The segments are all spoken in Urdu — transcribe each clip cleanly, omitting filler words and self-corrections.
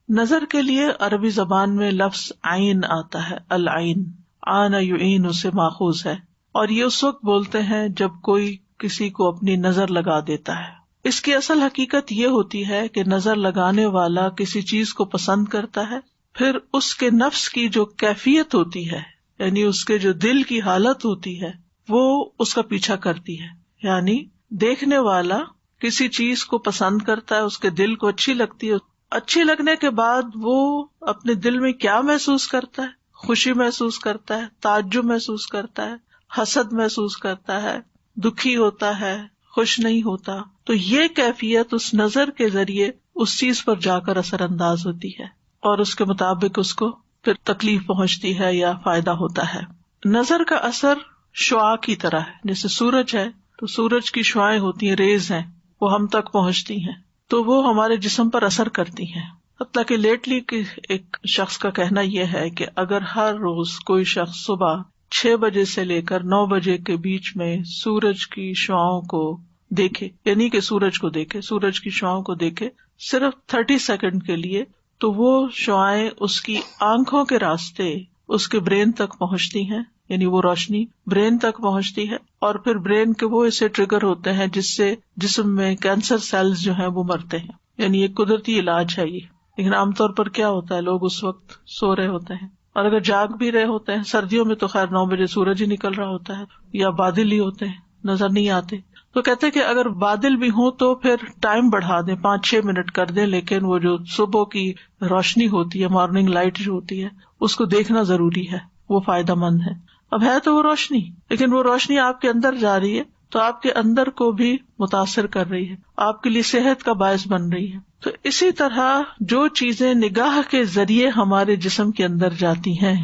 نظر کے لیے عربی زبان میں لفظ عین آتا ہے، العین، آن یعین اسے ماخوذ ہے، اور یہ اس وقت بولتے ہیں جب کوئی کسی کو اپنی نظر لگا دیتا ہے۔ اس کی اصل حقیقت یہ ہوتی ہے کہ نظر لگانے والا کسی چیز کو پسند کرتا ہے، پھر اس کے نفس کی جو کیفیت ہوتی ہے، یعنی اس کے جو دل کی حالت ہوتی ہے، وہ اس کا پیچھا کرتی ہے۔ یعنی دیکھنے والا کسی چیز کو پسند کرتا ہے، اس کے دل کو اچھی لگتی ہے، اچھی لگنے کے بعد وہ اپنے دل میں کیا محسوس کرتا ہے؟ خوشی محسوس کرتا ہے، تعجب محسوس کرتا ہے، حسد محسوس کرتا ہے، دکھی ہوتا ہے، خوش نہیں ہوتا۔ تو یہ کیفیت اس نظر کے ذریعے اس چیز پر جا کر اثر انداز ہوتی ہے، اور اس کے مطابق اس کو پھر تکلیف پہنچتی ہے یا فائدہ ہوتا ہے۔ نظر کا اثر شعاع کی طرح ہے، جیسے سورج ہے تو سورج کی شعائیں ہوتی ہیں، ریز ہیں، وہ ہم تک پہنچتی ہیں تو وہ ہمارے جسم پر اثر کرتی ہیں۔ حتیٰ کہ لیٹلی ایک شخص کا کہنا یہ ہے کہ اگر ہر روز کوئی شخص صبح 6 بجے سے لے کر 9 بجے کے بیچ میں سورج کی شعاؤں کو دیکھے، یعنی کہ سورج کو دیکھے، سورج کی شعاؤں کو دیکھے صرف 30 سیکنڈ کے لیے، تو وہ شعائیں اس کی آنکھوں کے راستے اس کے برین تک پہنچتی ہیں، یعنی وہ روشنی برین تک پہنچتی ہے، اور پھر برین کے وہ اسے ٹریگر ہوتے ہیں جس سے جسم میں کینسر سیلز جو ہیں وہ مرتے ہیں۔ یعنی یہ قدرتی علاج ہے یہ، لیکن عام طور پر کیا ہوتا ہے، لوگ اس وقت سو رہے ہوتے ہیں، اور اگر جاگ بھی رہے ہوتے ہیں، سردیوں میں تو خیر 9 بجے سورج ہی نکل رہا ہوتا ہے، یا بادل ہی ہوتے ہیں، نظر نہیں آتے۔ تو کہتے ہیں کہ اگر بادل بھی ہوں تو پھر ٹائم بڑھا دیں، 5-6 منٹ کر دیں، لیکن وہ جو صبح کی روشنی ہوتی ہے، مارننگ لائٹ جو ہوتی ہے، اس کو دیکھنا ضروری ہے، وہ فائدہ مند ہے۔ اب ہے تو وہ روشنی، لیکن وہ روشنی آپ کے اندر جا رہی ہے تو آپ کے اندر کو بھی متاثر کر رہی ہے، آپ کے لیے صحت کا باعث بن رہی ہے۔ تو اسی طرح جو چیزیں نگاہ کے ذریعے ہمارے جسم کے اندر جاتی ہیں،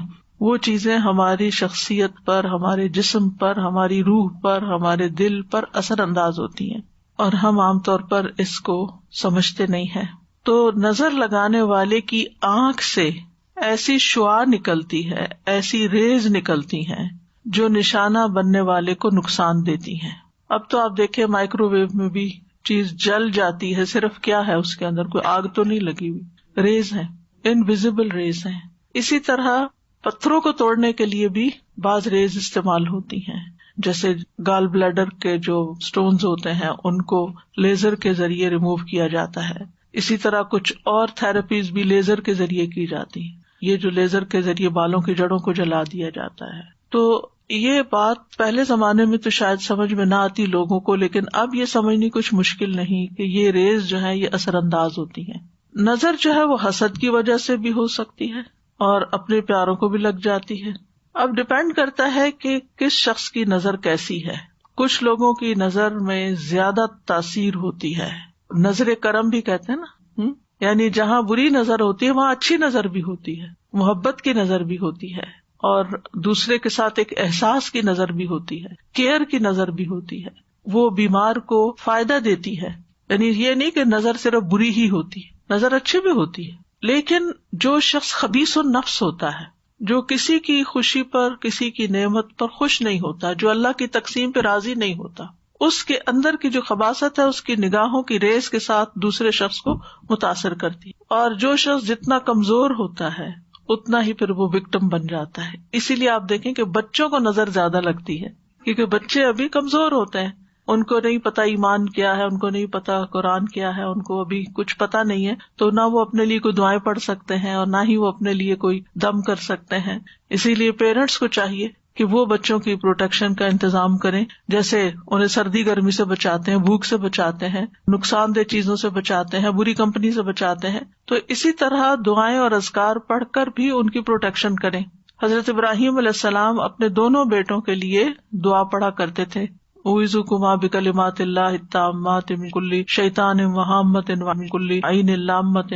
وہ چیزیں ہماری شخصیت پر، ہمارے جسم پر، ہماری روح پر، ہمارے دل پر اثر انداز ہوتی ہیں، اور ہم عام طور پر اس کو سمجھتے نہیں ہیں۔ تو نظر لگانے والے کی آنکھ سے ایسی شعاع نکلتی ہے، ایسی ریز نکلتی ہیں جو نشانہ بننے والے کو نقصان دیتی ہیں۔ اب تو آپ دیکھیں مائکرو ویو میں بھی چیز جل جاتی ہے، صرف کیا ہے اس کے اندر، کوئی آگ تو نہیں لگی ہوئی، ریز ہیں، انویزیبل ریز ہیں۔ اسی طرح پتھروں کو توڑنے کے لیے بھی بعض ریز استعمال ہوتی ہیں، جیسے گال بلیڈر کے جو سٹونز ہوتے ہیں ان کو لیزر کے ذریعے ریموو کیا جاتا ہے۔ اسی طرح کچھ اور تھراپیز بھی لیزر کے ذریعے کی جاتی ہیں، یہ جو لیزر کے ذریعے بالوں کی جڑوں کو جلا دیا جاتا ہے۔ تو یہ بات پہلے زمانے میں تو شاید سمجھ میں نہ آتی لوگوں کو، لیکن اب یہ سمجھنی کچھ مشکل نہیں کہ یہ ریز جو ہے یہ اثر انداز ہوتی ہیں۔ نظر جو ہے وہ حسد کی وجہ سے بھی ہو سکتی ہے اور اپنے پیاروں کو بھی لگ جاتی ہے۔ اب ڈپینڈ کرتا ہے کہ کس شخص کی نظر کیسی ہے۔ کچھ لوگوں کی نظر میں زیادہ تاثیر ہوتی ہے، نظر کرم بھی کہتے ہیں نا، یعنی جہاں بری نظر ہوتی ہے وہاں اچھی نظر بھی ہوتی ہے، محبت کی نظر بھی ہوتی ہے، اور دوسرے کے ساتھ ایک احساس کی نظر بھی ہوتی ہے، کیئر کی نظر بھی ہوتی ہے، وہ بیمار کو فائدہ دیتی ہے۔ یعنی یہ نہیں کہ نظر صرف بری ہی ہوتی ہے، نظر اچھی بھی ہوتی ہے، لیکن جو شخص خبیث النفس ہوتا ہے، جو کسی کی خوشی پر، کسی کی نعمت پر خوش نہیں ہوتا، جو اللہ کی تقسیم پہ راضی نہیں ہوتا، اس کے اندر کی جو خباثت ہے اس کی نگاہوں کی ریز کے ساتھ دوسرے شخص کو متاثر کرتی ہے، اور جو شخص جتنا کمزور ہوتا ہے اتنا ہی پھر وہ وکٹم بن جاتا ہے۔ اسی لیے آپ دیکھیں کہ بچوں کو نظر زیادہ لگتی ہے، کیونکہ بچے ابھی کمزور ہوتے ہیں، ان کو نہیں پتا ایمان کیا ہے، ان کو نہیں پتا قرآن کیا ہے، ان کو ابھی کچھ پتا نہیں ہے، تو نہ وہ اپنے لیے کوئی دعائیں پڑھ سکتے ہیں اور نہ ہی وہ اپنے لیے کوئی دم کر سکتے ہیں۔ اسی لیے پیرنٹس کو چاہیے کہ وہ بچوں کی پروٹیکشن کا انتظام کریں، جیسے انہیں سردی گرمی سے بچاتے ہیں، بھوک سے بچاتے ہیں، نقصان دہ چیزوں سے بچاتے ہیں، بری کمپنی سے بچاتے ہیں، تو اسی طرح دعائیں اور اذکار پڑھ کر بھی ان کی پروٹیکشن کریں۔ حضرت ابراہیم علیہ السلام اپنے دونوں بیٹوں کے لیے دعا پڑھا کرتے تھے، اعوذکما بکلمات اللہ التامات من کل شیطان وہامۃ ومن کل عین لامۃ۔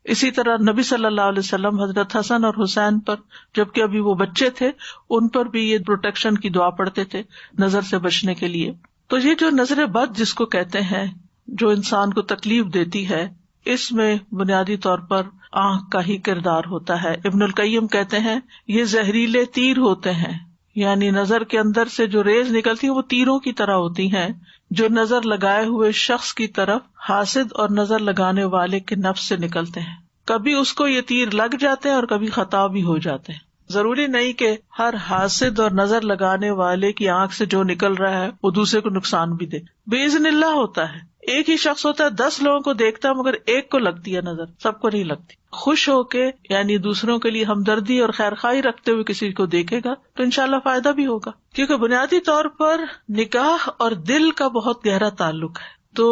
اسی طرح نبی صلی اللہ علیہ وسلم حضرت حسن اور حسین پر، جبکہ ابھی وہ بچے تھے، ان پر بھی یہ پروٹیکشن کی دعا پڑھتے تھے نظر سے بچنے کے لیے۔ تو یہ جو نظر بد جس کو کہتے ہیں، جو انسان کو تکلیف دیتی ہے، اس میں بنیادی طور پر آنکھ کا ہی کردار ہوتا ہے۔ ابن القیم کہتے ہیں یہ زہریلے تیر ہوتے ہیں، یعنی نظر کے اندر سے جو ریز نکلتی ہیں وہ تیروں کی طرح ہوتی ہیں، جو نظر لگائے ہوئے شخص کی طرف حاسد اور نظر لگانے والے کے نفس سے نکلتے ہیں۔ کبھی اس کو یہ تیر لگ جاتے ہیں اور کبھی خطا بھی ہو جاتے ہیں. ضروری نہیں کہ ہر حاسد اور نظر لگانے والے کی آنکھ سے جو نکل رہا ہے وہ دوسرے کو نقصان بھی دے. باذن اللہ ہوتا ہے. ایک ہی شخص ہوتا ہے 10 لوگوں کو دیکھتا ہے مگر ایک کو لگتی ہے نظر, سب کو نہیں لگتی. خوش ہو کے یعنی دوسروں کے لیے ہمدردی اور خیرخواہی رکھتے ہوئے کسی کو دیکھے گا تو انشاءاللہ فائدہ بھی ہوگا, کیونکہ بنیادی طور پر نگاہ اور دل کا بہت گہرا تعلق ہے. تو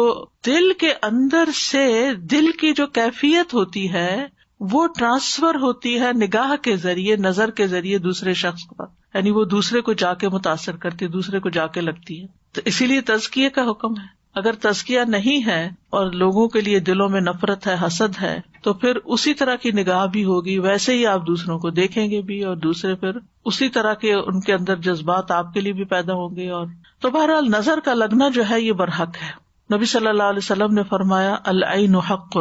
دل کے اندر سے دل کی جو کیفیت ہوتی ہے وہ ٹرانسفر ہوتی ہے نگاہ کے ذریعے, نظر کے ذریعے دوسرے شخص کو, یعنی وہ دوسرے کو جا کے متاثر کرتی ہے, دوسرے کو جا کے لگتی ہے. تو اسی لیے تزکیے کا حکم ہے. اگر تزکیہ نہیں ہے اور لوگوں کے لیے دلوں میں نفرت ہے, حسد ہے, تو پھر اسی طرح کی نگاہ بھی ہوگی, ویسے ہی آپ دوسروں کو دیکھیں گے بھی اور دوسرے پھر اسی طرح کے ان کے اندر جذبات آپ کے لیے بھی پیدا ہوں گے. اور تو بہرحال نظر کا لگنا جو ہے یہ برحق ہے. نبی صلی اللہ علیہ وسلم نے فرمایا العین حق,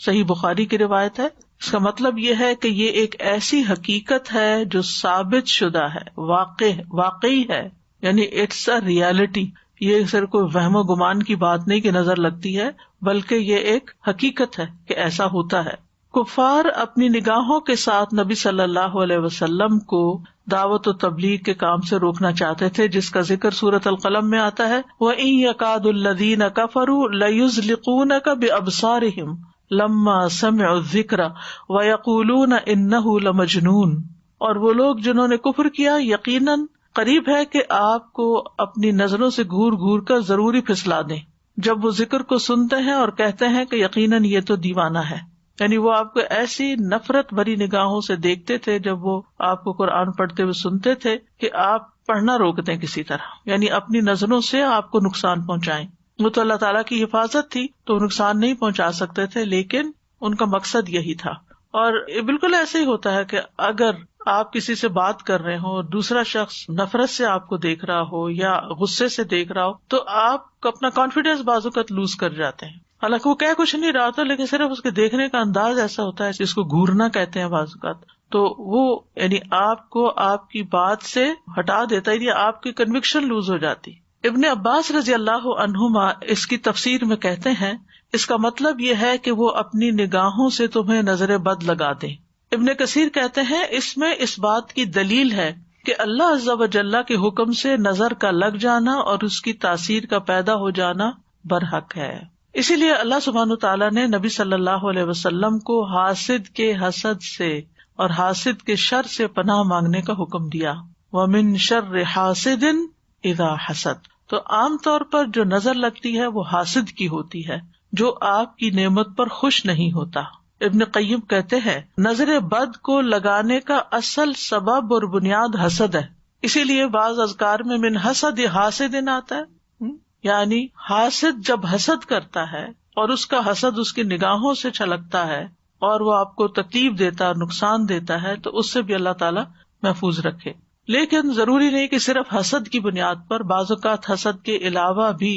صحیح بخاری کی روایت ہے. اس کا مطلب یہ ہے کہ یہ ایک ایسی حقیقت ہے جو ثابت شدہ ہے, واقعی ہے, یعنی اٹس اے ریالٹی. یہ صرف کوئی وہم و گمان کی بات نہیں کہ نظر لگتی ہے, بلکہ یہ ایک حقیقت ہے کہ ایسا ہوتا ہے. کفار اپنی نگاہوں کے ساتھ نبی صلی اللہ علیہ وسلم کو دعوت و تبلیغ کے کام سے روکنا چاہتے تھے, جس کا ذکر سورۃ القلم میں آتا ہے. وَإِن يَكَادُ الَّذِينَ كَفَرُوا لَيُزْلِقُونَكَ بِأَبْصَارِهِمْ لما سمعوا الذکر ویقولون انہ لمجنون. اور وہ لوگ جنہوں نے کفر کیا یقیناً قریب ہے کہ آپ کو اپنی نظروں سے گھور گھور کر ضروری پھسلا دیں جب وہ ذکر کو سنتے ہیں اور کہتے ہیں کہ یقیناً یہ تو دیوانہ ہے. یعنی وہ آپ کو ایسی نفرت بھری نگاہوں سے دیکھتے تھے جب وہ آپ کو قرآن پڑھتے ہوئے سنتے تھے کہ آپ پڑھنا روک دیں کسی طرح, یعنی اپنی نظروں سے آپ کو نقصان پہنچائیں. وہ تو اللہ تعالیٰ کی حفاظت تھی تو نقصان نہیں پہنچا سکتے تھے, لیکن ان کا مقصد یہی تھا. اور بالکل ایسے ہی ہوتا ہے کہ اگر آپ کسی سے بات کر رہے ہو اور دوسرا شخص نفرت سے آپ کو دیکھ رہا ہو یا غصے سے دیکھ رہا ہو تو آپ اپنا کانفیڈینس بعض اوقات لوز کر جاتے ہیں. حالانکہ وہ کہہ کچھ نہیں رہا ہوتا, لیکن صرف اس کے دیکھنے کا انداز ایسا ہوتا ہے جس کو گھورنا کہتے ہیں بعض اوقات, تو وہ یعنی آپ کو آپ کی بات سے ہٹا دیتا ہے, یا آپ کی کنوکشن لوز ہو جاتی. ابن عباس رضی اللہ عنہما اس کی تفسیر میں کہتے ہیں اس کا مطلب یہ ہے کہ وہ اپنی نگاہوں سے تمہیں نظر بد لگا دیں. ابن کثیر کہتے ہیں اس میں اس بات کی دلیل ہے کہ اللہ عز و جل کے حکم سے نظر کا لگ جانا اور اس کی تاثیر کا پیدا ہو جانا برحق ہے. اسی لیے اللہ سبحانہ تعالیٰ نے نبی صلی اللہ علیہ وسلم کو حاسد کے حسد سے اور حاسد کے شر سے پناہ مانگنے کا حکم دیا. وَمِن شَرِّ حَاسِدٍ اِذَا حَسَدَ. تو عام طور پر جو نظر لگتی ہے وہ حاسد کی ہوتی ہے جو آپ کی نعمت پر خوش نہیں ہوتا. ابن قیم کہتے ہیں نظر بد کو لگانے کا اصل سبب اور بنیاد حسد ہے. اسی لیے بعض اذکار میں من حسد حاسد آتا ہے, یعنی حاسد جب حسد کرتا ہے اور اس کا حسد اس کی نگاہوں سے چھلکتا ہے اور وہ آپ کو تکلیف دیتا ہے, نقصان دیتا ہے, تو اس سے بھی اللہ تعالیٰ محفوظ رکھے. لیکن ضروری نہیں کہ صرف حسد کی بنیاد پر, بعض اوقات حسد کے علاوہ بھی,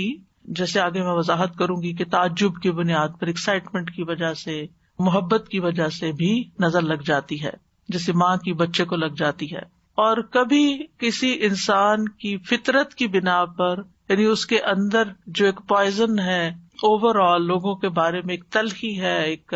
جیسے آگے میں وضاحت کروں گی, کہ تعجب کی بنیاد پر, ایکسائٹمنٹ کی وجہ سے, محبت کی وجہ سے بھی نظر لگ جاتی ہے, جیسے ماں کی بچے کو لگ جاتی ہے. اور کبھی کسی انسان کی فطرت کی بنا پر, یعنی اس کے اندر جو ایک پوائزن ہے اوور آل لوگوں کے بارے میں, ایک تلخی ہے, ایک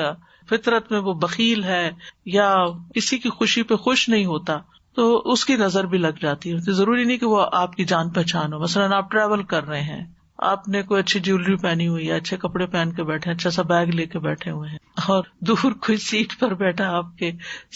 فطرت میں وہ بخیل ہے یا کسی کی خوشی پہ خوش نہیں ہوتا, تو اس کی نظر بھی لگ جاتی ہے. ضروری نہیں کہ وہ آپ کی جان پہچان ہو. مثلاً آپ ٹریول کر رہے ہیں, آپ نے کوئی اچھی جیولری پہنی ہوئی ہے, اچھے کپڑے پہن کے بیٹھے ہیں, اچھا سا بیگ لے کے بیٹھے ہوئے ہیں, اور دور کوئی سیٹ پر بیٹھا آپ کے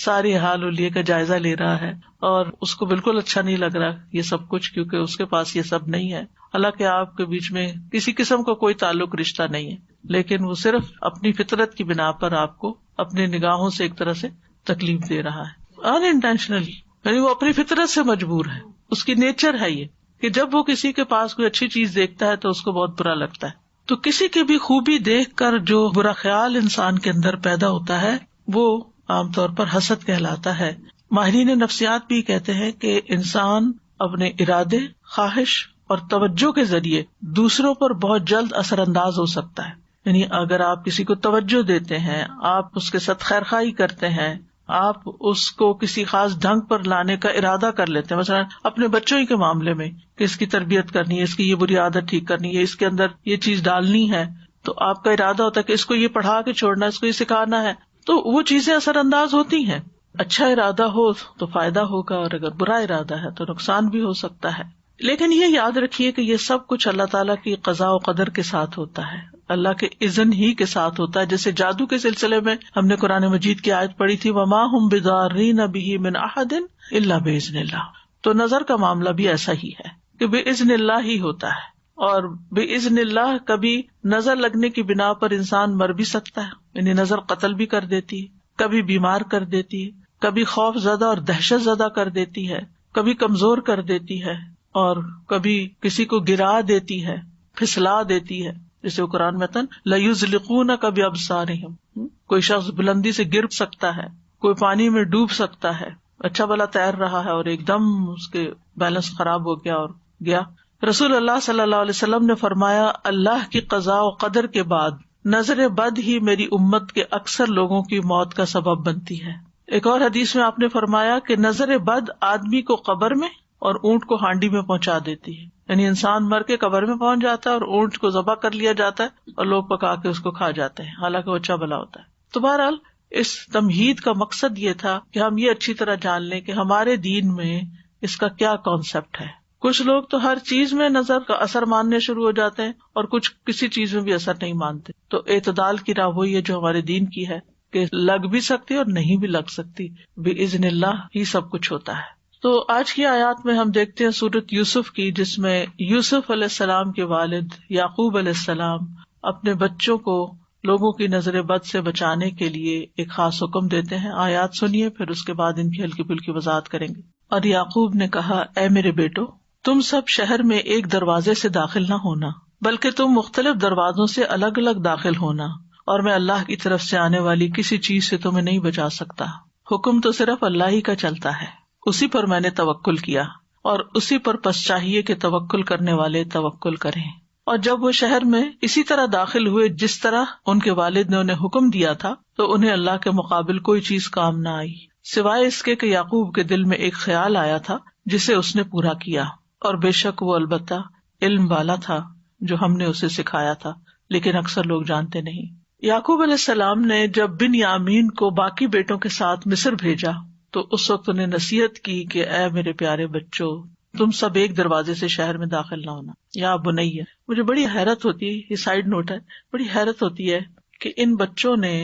ساری حال حلیے کا جائزہ لے رہا ہے اور اس کو بالکل اچھا نہیں لگ رہا یہ سب کچھ, کیونکہ اس کے پاس یہ سب نہیں ہے. حالانکہ آپ کے بیچ میں کسی قسم کا کوئی تعلق رشتہ نہیں ہے, لیکن وہ صرف اپنی فطرت کی بنا پر آپ کو اپنی نگاہوں سے ایک طرح سے تکلیف دے رہا ہے ان انٹینشنلی, یعنی وہ اپنی فطرت سے مجبور ہے, اس کی نیچر ہے یہ کہ جب وہ کسی کے پاس کوئی اچھی چیز دیکھتا ہے تو اس کو بہت برا لگتا ہے. تو کسی کی بھی خوبی دیکھ کر جو برا خیال انسان کے اندر پیدا ہوتا ہے وہ عام طور پر حسد کہلاتا ہے. ماہرین نفسیات بھی کہتے ہیں کہ انسان اپنے ارادے, خواہش اور توجہ کے ذریعے دوسروں پر بہت جلد اثر انداز ہو سکتا ہے. یعنی اگر آپ کسی کو توجہ دیتے ہیں, آپ اس کے ساتھ خیرخواہی کرتے ہیں, آپ اس کو کسی خاص ڈھنگ پر لانے کا ارادہ کر لیتے ہیں, مثلا اپنے بچوں ہی کے معاملے میں کہ اس کی تربیت کرنی ہے, اس کی یہ بری عادت ٹھیک کرنی ہے, اس کے اندر یہ چیز ڈالنی ہے, تو آپ کا ارادہ ہوتا ہے کہ اس کو یہ پڑھا کے چھوڑنا ہے, اس کو یہ سکھانا ہے, تو وہ چیزیں اثر انداز ہوتی ہیں. اچھا ارادہ ہو تو فائدہ ہوگا، اور اگر برا ارادہ ہے تو نقصان بھی ہو سکتا ہے. لیکن یہ یاد رکھیے کہ یہ سب کچھ اللہ تعالیٰ کی قضاء و قدر کے ساتھ ہوتا ہے، اللہ کے اذن ہی کے ساتھ ہوتا ہے. جیسے جادو کے سلسلے میں ہم نے قرآن مجید کی آیت پڑھی تھی، وما ہم بضارین بہ من احد الا باذن اللہ. تو نظر کا معاملہ بھی ایسا ہی ہے کہ باذن اللہ ہی ہوتا ہے، اور باذن اللہ کبھی نظر لگنے کی بنا پر انسان مر بھی سکتا ہے، یعنی نظر قتل بھی کر دیتی ہے، کبھی بیمار کر دیتی ہے، کبھی خوف زدہ اور دہشت زدہ کر دیتی ہے، کبھی کمزور کر دیتی ہے، اور کبھی کسی کو گرا دیتی ہے، پھسلا دیتی ہے. جیسے وہ قرآن میں لَيُزْلِقُونَكَ بِأَبْصَارِهِمْ، کوئی شخص بلندی سے گر سکتا ہے، کوئی پانی میں ڈوب سکتا ہے، اچھا بھلا تیر رہا ہے اور ایک دم اس کے بیلنس خراب ہو گیا اور گیا. رسول اللہ صلی اللہ علیہ وسلم نے فرمایا، اللہ کی قضاء و قدر کے بعد نظر بد ہی میری امت کے اکثر لوگوں کی موت کا سبب بنتی ہے. ایک اور حدیث میں آپ نے فرمایا کہ نظر بد آدمی کو قبر میں اور اونٹ کو ہانڈی میں پہنچا دیتی ہے، یعنی انسان مر کے قبر میں پہنچ جاتا ہے اور اونٹ کو ذبح کر لیا جاتا ہے اور لوگ پکا کے اس کو کھا جاتے ہیں، حالانکہ وہ اچھا بھلا ہوتا ہے. تو بہرحال اس تمہید کا مقصد یہ تھا کہ ہم یہ اچھی طرح جان لیں کہ ہمارے دین میں اس کا کیا کانسیپٹ ہے. کچھ لوگ تو ہر چیز میں نظر کا اثر ماننے شروع ہو جاتے ہیں اور کچھ کسی چیز میں بھی اثر نہیں مانتے. تو اعتدال کی راہ وہی ہے جو ہمارے دین کی ہے کہ لگ بھی سکتی اور نہیں بھی لگ سکتی، باذن اللہ ہی سب کچھ ہوتا ہے. تو آج کی آیات میں ہم دیکھتے ہیں سورۃ یوسف کی، جس میں یوسف علیہ السلام کے والد یعقوب علیہ السلام اپنے بچوں کو لوگوں کی نظر بد سے بچانے کے لیے ایک خاص حکم دیتے ہیں. آیات سنیے، پھر اس کے بعد ان کی ہلکی پھلکی وضاحت کریں گے. اور یعقوب نے کہا، اے میرے بیٹو، تم سب شہر میں ایک دروازے سے داخل نہ ہونا، بلکہ تم مختلف دروازوں سے الگ الگ داخل ہونا، اور میں اللہ کی طرف سے آنے والی کسی چیز سے تمہیں نہیں بچا سکتا. حکم تو صرف اللہ ہی کا چلتا ہے، اسی پر میں نے توکل کیا، اور اسی پر پس چاہیے کہ توکل کرنے والے توکل کریں. اور جب وہ شہر میں اسی طرح داخل ہوئے جس طرح ان کے والد نے انہیں حکم دیا تھا، تو انہیں اللہ کے مقابل کوئی چیز کام نہ آئی، سوائے اس کے کہ یعقوب کے دل میں ایک خیال آیا تھا جسے اس نے پورا کیا. اور بے شک وہ البتہ علم والا تھا جو ہم نے اسے سکھایا تھا، لیکن اکثر لوگ جانتے نہیں. یعقوب علیہ السلام نے جب بنیامین کو باقی بیٹوں کے ساتھ مصر بھیجا تو اس وقت انہیں نصیحت کی کہ اے میرے پیارے بچوں، تم سب ایک دروازے سے شہر میں داخل نہ ہونا. یا بنیہ، مجھے بڑی حیرت ہوتی ہے، یہ سائڈ نوٹ ہے، بڑی حیرت ہوتی ہے کہ ان بچوں نے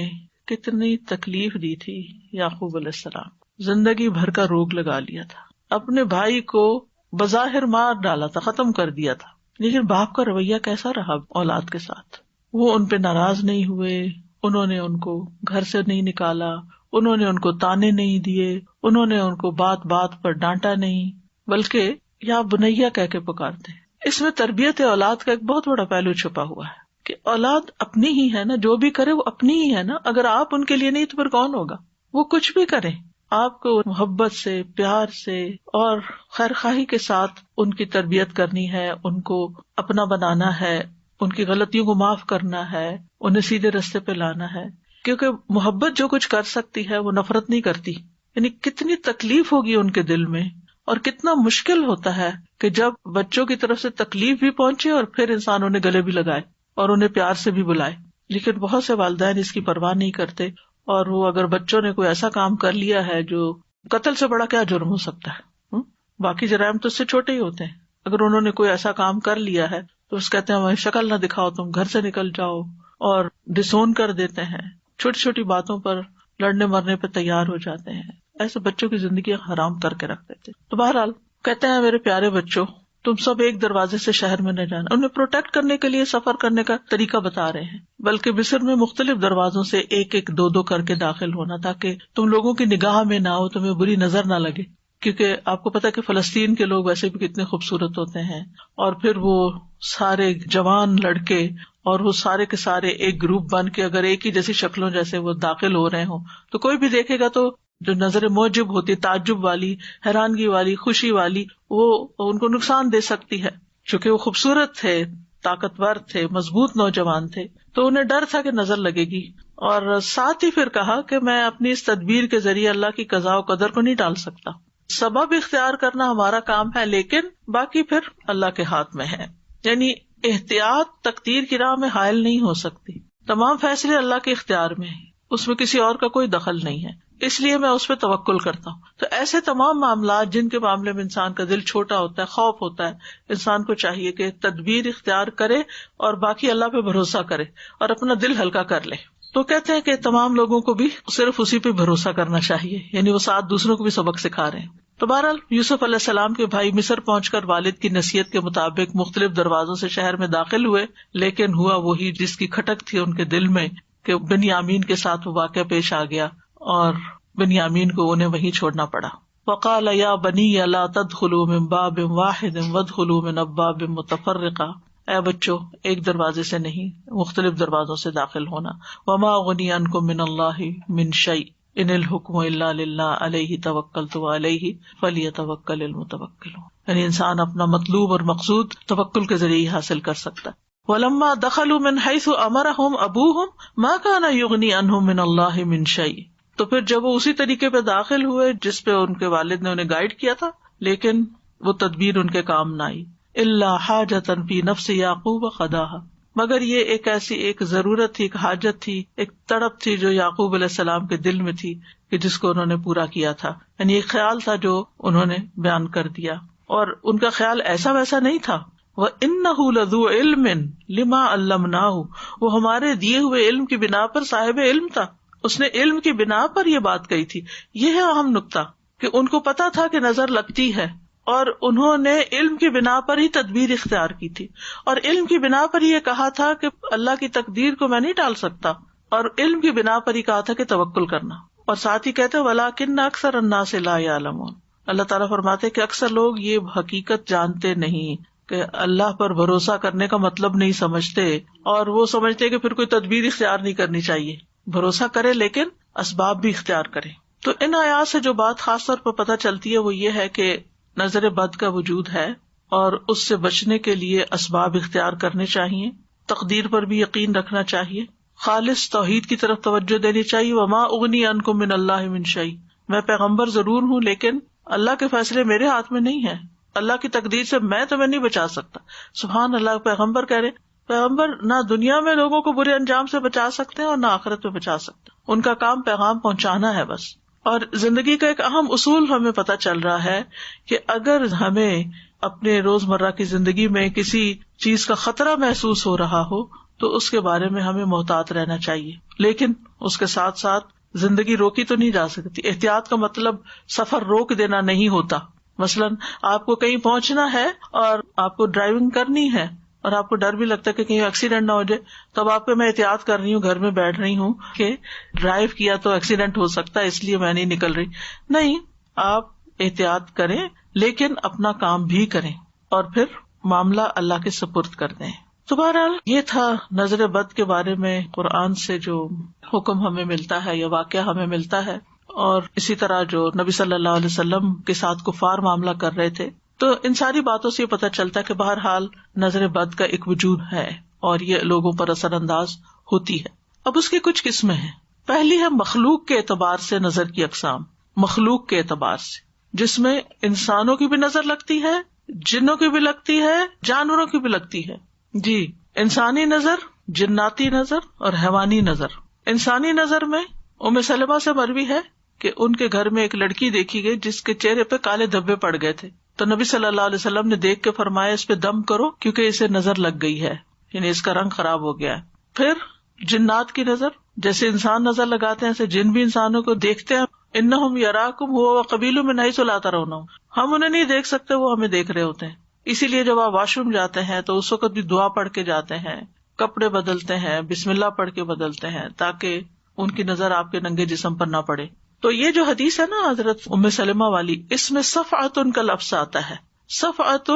کتنی تکلیف دی تھی. یعقوب علیہ السلام زندگی بھر کا روگ لگا لیا تھا، اپنے بھائی کو بظاہر مار ڈالا تھا، ختم کر دیا تھا، لیکن باپ کا رویہ کیسا رہا اولاد کے ساتھ؟ وہ ان پہ ناراض نہیں ہوئے، انہوں نے ان کو گھر سے نہیں نکالا، انہوں نے ان کو تانے نہیں دیے، انہوں نے ان کو بات بات پر ڈانٹا نہیں، بلکہ یا بنیا کہہ کے پکارتے ہیں. اس میں تربیت اولاد کا ایک بہت بڑا پہلو چھپا ہوا ہے کہ اولاد اپنی ہی ہے نا، جو بھی کرے وہ اپنی ہی ہے نا. اگر آپ ان کے لیے نہیں تو پھر کون ہوگا؟ وہ کچھ بھی کریں، آپ کو محبت سے، پیار سے اور خیر خواہی کے ساتھ ان کی تربیت کرنی ہے، ان کو اپنا بنانا ہے، ان کی غلطیوں کو معاف کرنا ہے، انہیں سیدھے رستے پہ لانا ہے. کیونکہ محبت جو کچھ کر سکتی ہے وہ نفرت نہیں کرتی. یعنی کتنی تکلیف ہوگی ان کے دل میں، اور کتنا مشکل ہوتا ہے کہ جب بچوں کی طرف سے تکلیف بھی پہنچے اور پھر انسان انہیں گلے بھی لگائے اور انہیں پیار سے بھی بلائے. لیکن بہت سے والدین اس کی پرواہ نہیں کرتے، اور وہ اگر بچوں نے کوئی ایسا کام کر لیا ہے جو قتل سے بڑا کیا جرم ہو سکتا ہے، باقی جرائم تو اس سے چھوٹے ہی ہوتے ہیں، اگر انہوں نے کوئی ایسا کام کر لیا ہے تو اس کہتے ہیں شکل نہ دکھاؤ، تم گھر سے نکل جاؤ، اور ڈسون کر دیتے ہیں، چھوٹی چھوٹی باتوں پر لڑنے مرنے پہ تیار ہو جاتے ہیں. ایسے بچوں کی زندگی حرام کر کے رکھ دیتے. تو بہرحال کہتے ہیں میرے پیارے بچوں، تم سب ایک دروازے سے شہر میں نہ جانا. انہیں پروٹیکٹ کرنے کے لیے سفر کرنے کا طریقہ بتا رہے ہیں، بلکہ مصر میں مختلف دروازوں سے ایک ایک دو دو کر کے داخل ہونا، تاکہ تم لوگوں کی نگاہ میں نہ ہو، تمہیں بری نظر نہ لگے. کیونکہ آپ کو پتا کہ فلسطین کے لوگ ویسے بھی کتنے خوبصورت ہوتے ہیں، اور پھر وہ سارے جوان لڑکے اور وہ سارے کے سارے ایک گروپ بن کے اگر ایک ہی جیسی شکلوں جیسے وہ داخل ہو رہے ہوں تو کوئی بھی دیکھے گا تو جو نظر موجب ہوتی، تعجب والی، حیرانگی والی، خوشی والی، وہ ان کو نقصان دے سکتی ہے. چونکہ وہ خوبصورت تھے، طاقتور تھے، مضبوط نوجوان تھے، تو انہیں ڈر تھا کہ نظر لگے گی. اور ساتھ ہی پھر کہا کہ میں اپنی اس تدبیر کے ذریعے اللہ کی قضاء و قدر کو نہیں ٹال سکتا. سبب اختیار کرنا ہمارا کام ہے، لیکن باقی پھر اللہ کے ہاتھ میں ہے. یعنی احتیاط تقدیر کی راہ میں حائل نہیں ہو سکتی، تمام فیصلے اللہ کے اختیار میں ہیں. اس میں کسی اور کا کوئی دخل نہیں ہے، اس لیے میں اس پہ توکل کرتا ہوں. تو ایسے تمام معاملات جن کے معاملے میں انسان کا دل چھوٹا ہوتا ہے، خوف ہوتا ہے، انسان کو چاہیے کہ تدبیر اختیار کرے اور باقی اللہ پہ بھروسہ کرے اور اپنا دل ہلکا کر لے. تو کہتے ہیں کہ تمام لوگوں کو بھی صرف اسی پہ بھروسہ کرنا چاہیے، یعنی وہ ساتھ دوسروں کو بھی سبق سکھا رہے ہیں. تو بہرحال یوسف علیہ السلام کے بھائی مصر پہنچ کر والد کی نصیحت کے مطابق مختلف دروازوں سے شہر میں داخل ہوئے، لیکن ہوا وہی جس کی کھٹک تھی ان کے دل میں کہ بنیامین کے ساتھ وہ واقعہ پیش آ گیا اور بنیامین کو انہیں وہیں چھوڑنا پڑا. وقال یا بنی لا تدخلوا من باب واحد وادخلوا من ابواب متفرقہ، اے بچوں ایک دروازے سے نہیں مختلف دروازوں سے داخل ہونا. وما اغنی عنکم من اللہ من شیء ان الحکم الا للہ علیہ توکلت وعلیہ فلیتوکل المتوکلون. یعنی انسان اپنا مطلوب اور مقصود توکل کے ذریعے حاصل کر سکتا ہے. وَلَمَّا دَخَلُوا مِنْ حَيْثُ أَمَرَهُمْ أَبُوهُمْ مَا كَانَ يُغْنِي عَنْهُمْ مِنَ اللَّهِ مِنْ شَيْءٍ. تو پھر جب وہ اسی طریقے پہ داخل ہوئے جس پہ ان کے والد نے انہیں گائیڈ کیا تھا، لیکن وہ تدبیر ان کے کام نہ آئی. إِلَّا حَاجَةً فِي نَفْسِ يَعْقُوبَ قَضَاهَا، مگر یہ ایک ایسی ایک ضرورت تھی، ایک حاجت تھی، ایک تڑپ تھی جو یعقوب علیہ السلام کے دل میں تھی کہ جس کو انہوں نے پورا کیا تھا. یعنی ایک خیال تھا جو انہوں نے بیان کر دیا، اور ان کا خیال ایسا ویسا نہیں تھا. وَإِنَّهُ لَذُو عِلْمٍ لِمَا عَلَّمْنَاهُ، وہ ہمارے دیے ہوئے علم کی بنا پر صاحب علم تھا، اس نے علم کی بنا پر یہ بات کہی تھی. یہ ہے اہم نقطہ کہ ان کو پتا تھا کہ نظر لگتی ہے، اور انہوں نے علم کی بنا پر ہی تدبیر اختیار کی تھی، اور علم کی بنا پر یہ کہا تھا کہ اللہ کی تقدیر کو میں نہیں ٹال سکتا، اور علم کی بنا پر ہی کہا تھا کہ توکل کرنا. اور ساتھ ہی کہتے وَلَٰكِنَّ أَكْثَرَ النَّاسِ لَا يَعْلَمُونَ، اللہ تعالیٰ فرماتے کہ اکثر لوگ یہ حقیقت جانتے نہیں کہ اللہ پر بھروسہ کرنے کا مطلب نہیں سمجھتے، اور وہ سمجھتے کہ پھر کوئی تدبیر اختیار نہیں کرنی چاہیے. بھروسہ کرے لیکن اسباب بھی اختیار کرے. تو ان آیات سے جو بات خاص طور پر پتہ چلتی ہے وہ یہ ہے کہ نظر بد کا وجود ہے، اور اس سے بچنے کے لیے اسباب اختیار کرنے چاہیے، تقدیر پر بھی یقین رکھنا چاہیے، خالص توحید کی طرف توجہ دینی چاہیے. وما اغنی عنکم من اللہ من شیء، میں پیغمبر ضرور ہوں لیکن اللہ کے فیصلے میرے ہاتھ میں نہیں ہیں، اللہ کی تقدیر سے میں تمہیں نہیں بچا سکتا. سبحان اللہ، پیغمبر کہہ رہے پیغمبر نہ دنیا میں لوگوں کو برے انجام سے بچا سکتے ہیں اور نہ آخرت میں بچا سکتے، ان کا کام پیغام پہنچانا ہے بس. اور زندگی کا ایک اہم اصول ہمیں پتہ چل رہا ہے کہ اگر ہمیں اپنے روزمرہ کی زندگی میں کسی چیز کا خطرہ محسوس ہو رہا ہو تو اس کے بارے میں ہمیں محتاط رہنا چاہیے، لیکن اس کے ساتھ ساتھ زندگی روکی تو نہیں جا سکتی. احتیاط کا مطلب سفر روک دینا نہیں ہوتا. مثلاً آپ کو کہیں پہنچنا ہے اور آپ کو ڈرائیونگ کرنی ہے اور آپ کو ڈر بھی لگتا ہے کہ کہیں ایکسیڈنٹ نہ ہو جائے، تو اب آپ کو میں احتیاط کر رہی ہوں، گھر میں بیٹھ رہی ہوں کہ ڈرائیو کیا تو ایکسیڈنٹ ہو سکتا ہے اس لیے میں نہیں نکل رہی. نہیں، آپ احتیاط کریں لیکن اپنا کام بھی کریں اور پھر معاملہ اللہ کے سپرد کر دیں. تو بہرحال یہ تھا نظر بد کے بارے میں قرآن سے جو حکم ہمیں ملتا ہے یا واقعہ ہمیں ملتا ہے، اور اسی طرح جو نبی صلی اللہ علیہ وسلم کے ساتھ کفار معاملہ کر رہے تھے. تو ان ساری باتوں سے یہ پتہ چلتا ہے کہ بہرحال نظر بد کا ایک وجود ہے اور یہ لوگوں پر اثر انداز ہوتی ہے. اب اس کی کچھ قسمیں ہیں. پہلی ہے مخلوق کے اعتبار سے نظر کی اقسام. مخلوق کے اعتبار سے جس میں انسانوں کی بھی نظر لگتی ہے، جنوں کی بھی لگتی ہے، جانوروں کی بھی لگتی ہے. جی، انسانی نظر، جناتی نظر اور حیوانی نظر. انسانی نظر میں ام سلمہ سے مروی ہے کہ ان کے گھر میں ایک لڑکی دیکھی گئی جس کے چہرے پہ کالے دھبے پڑ گئے تھے. تو نبی صلی اللہ علیہ وسلم نے دیکھ کے فرمایا اس پہ دم کرو کیونکہ اسے نظر لگ گئی ہے، یعنی اس کا رنگ خراب ہو گیا ہے. پھر جنات کی نظر، جیسے انسان نظر لگاتے ہیں ایسے جن بھی انسانوں کو دیکھتے ہیں. انہم یراکم هو وقبیلہ من حیث لا ترونہم، ہم انہیں نہیں دیکھ سکتے، وہ ہمیں دیکھ رہے ہوتے ہیں. اسی لیے جب آپ واش روم جاتے ہیں تو اس وقت بھی دعا پڑھ کے جاتے ہیں، کپڑے بدلتے ہیں، بسم اللہ پڑھ کے بدلتے ہیں تاکہ ان کی نظر آپ کے ننگے جسم پر نہ پڑے. تو یہ جو حدیث ہے نا حضرت ام سلمہ والی، اس میں صفعۃ کا لفظ آتا ہے. صفعۃ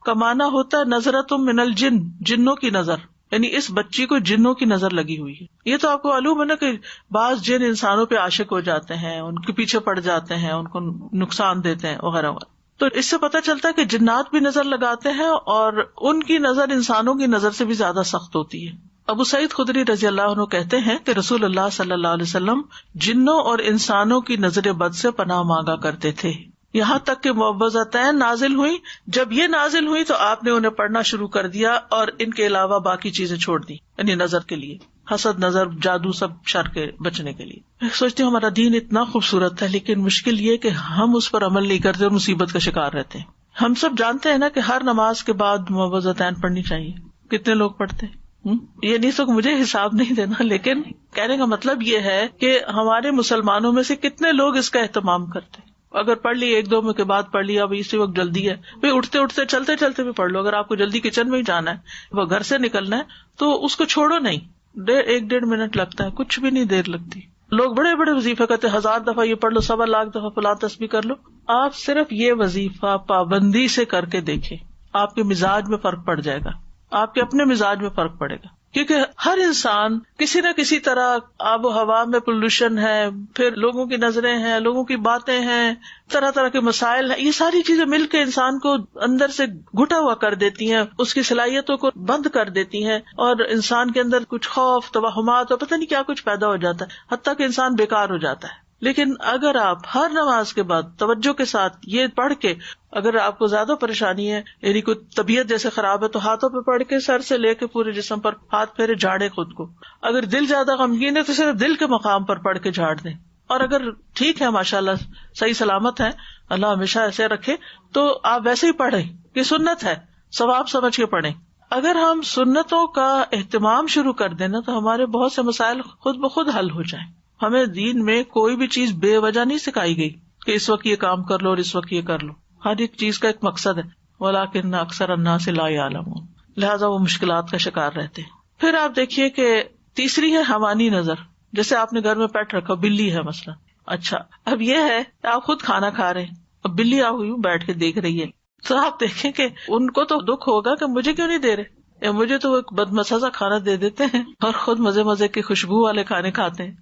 کا معنی ہوتا ہے نظرۃ من الجن، جنوں کی نظر، یعنی اس بچی کو جنوں کی نظر لگی ہوئی ہے. یہ تو آپ کو معلوم ہے نا کہ بعض جن انسانوں پہ عاشق ہو جاتے ہیں، ان کے پیچھے پڑ جاتے ہیں، ان کو نقصان دیتے ہیں وغیرہ وغیرہ. تو اس سے پتہ چلتا ہے کہ جنات بھی نظر لگاتے ہیں اور ان کی نظر انسانوں کی نظر سے بھی زیادہ سخت ہوتی ہے. ابو سعید خدری رضی اللہ عنہ کہتے ہیں کہ رسول اللہ صلی اللہ علیہ وسلم جنوں اور انسانوں کی نظر بد سے پناہ مانگا کرتے تھے، یہاں تک کہ معوذتین نازل ہوئی. جب یہ نازل ہوئی تو آپ نے انہیں پڑھنا شروع کر دیا اور ان کے علاوہ باقی چیزیں چھوڑ دی، یعنی نظر کے لیے. حسد، نظر، جادو، سب شر کے بچنے کے لیے. میں سوچتی ہوں ہمارا دین اتنا خوبصورت ہے، لیکن مشکل یہ کہ ہم اس پر عمل نہیں کرتے اور مصیبت کا شکار رہتے ہیں. ہم سب جانتے ہیں نا کہ ہر نماز کے بعد معوذتین پڑھنی چاہیے. کتنے لوگ پڑھتے ہیں؟ یہ نہیں سو مجھے حساب نہیں دینا، لیکن کہنے کا مطلب یہ ہے کہ ہمارے مسلمانوں میں سے کتنے لوگ اس کا اہتمام کرتے ہیں. اگر پڑھ لی 1-2 کے بعد پڑھ لیا، اب اسی وقت جلدی ہے، بھائی اٹھتے اٹھتے چلتے چلتے بھی پڑھ لو. اگر آپ کو جلدی کچن میں ہی جانا ہے، وہ گھر سے نکلنا ہے، تو اس کو چھوڑو نہیں. 1-1.5 منٹ لگتا ہے، کچھ بھی نہیں دیر لگتی. لوگ بڑے بڑے وظیفے کرتے 1000 دفعہ یہ پڑھ لو، 1.25 دفعہ فلاں تسبیح کر لو. آپ صرف یہ وظیفہ پابندی سے کر کے دیکھیں، آپ کے مزاج میں فرق پڑ جائے گا، آپ کے اپنے مزاج میں فرق پڑے گا. کیونکہ ہر انسان کسی نہ کسی طرح آب و ہوا میں پولوشن ہے، پھر لوگوں کی نظریں ہیں، لوگوں کی باتیں ہیں، طرح طرح کے مسائل ہیں. یہ ساری چیزیں مل کے انسان کو اندر سے گھٹا ہوا کر دیتی ہیں، اس کی صلاحیتوں کو بند کر دیتی ہیں، اور انسان کے اندر کچھ خوف، توہمات اور پتہ نہیں کیا کچھ پیدا ہو جاتا ہے، حتیٰ کہ انسان بیکار ہو جاتا ہے. لیکن اگر آپ ہر نماز کے بعد توجہ کے ساتھ یہ پڑھ کے، اگر آپ کو زیادہ پریشانی ہے، یعنی کوئی طبیعت جیسے خراب ہے، تو ہاتھوں پہ پڑھ کے سر سے لے کے پورے جسم پر ہاتھ پھیرے، جھاڑے خود کو. اگر دل زیادہ غمگین ہے تو صرف دل کے مقام پر پڑھ کے جھاڑ دیں. اور اگر ٹھیک ہے، ماشاءاللہ صحیح سلامت ہے، اللہ ہمیشہ ایسے رکھے، تو آپ ویسے ہی پڑھیں کہ سنت ہے، ثواب سمجھ کے پڑھیں. اگر ہم سنتوں کا اہتمام شروع کر دیں نا، تو ہمارے بہت سے مسائل خود بخود حل ہو جائیں. ہمیں دین میں کوئی بھی چیز بے وجہ نہیں سکھائی گئی کہ اس وقت یہ کام کر لو اور اس وقت یہ کر لو. ہر ایک چیز کا ایک مقصد ہے. وَلَٰكِنَّ أَكْثَرَ النَّاسِ لَا يَعْلَمُونَ. لہٰذا وہ مشکلات کا شکار رہتے ہیں. پھر آپ دیکھیے کہ تیسری ہے حیوانی نظر. جیسے آپ نے گھر میں پیٹ رکھا، بلی ہے مثلا. اچھا، اب یہ ہے آپ خود کھانا کھا رہے ہیں، اب بلی آپ یوں بیٹھ کے دیکھ رہی ہے، تو آپ دیکھیں کہ ان کو تو دکھ ہوگا کہ مجھے کیوں نہیں دے رہے، مجھے تو ایک بدمزہ کھانا دے دیتے ہیں اور خود مزے مزے کے خوشبو والے کھانے کھاتے ہیں.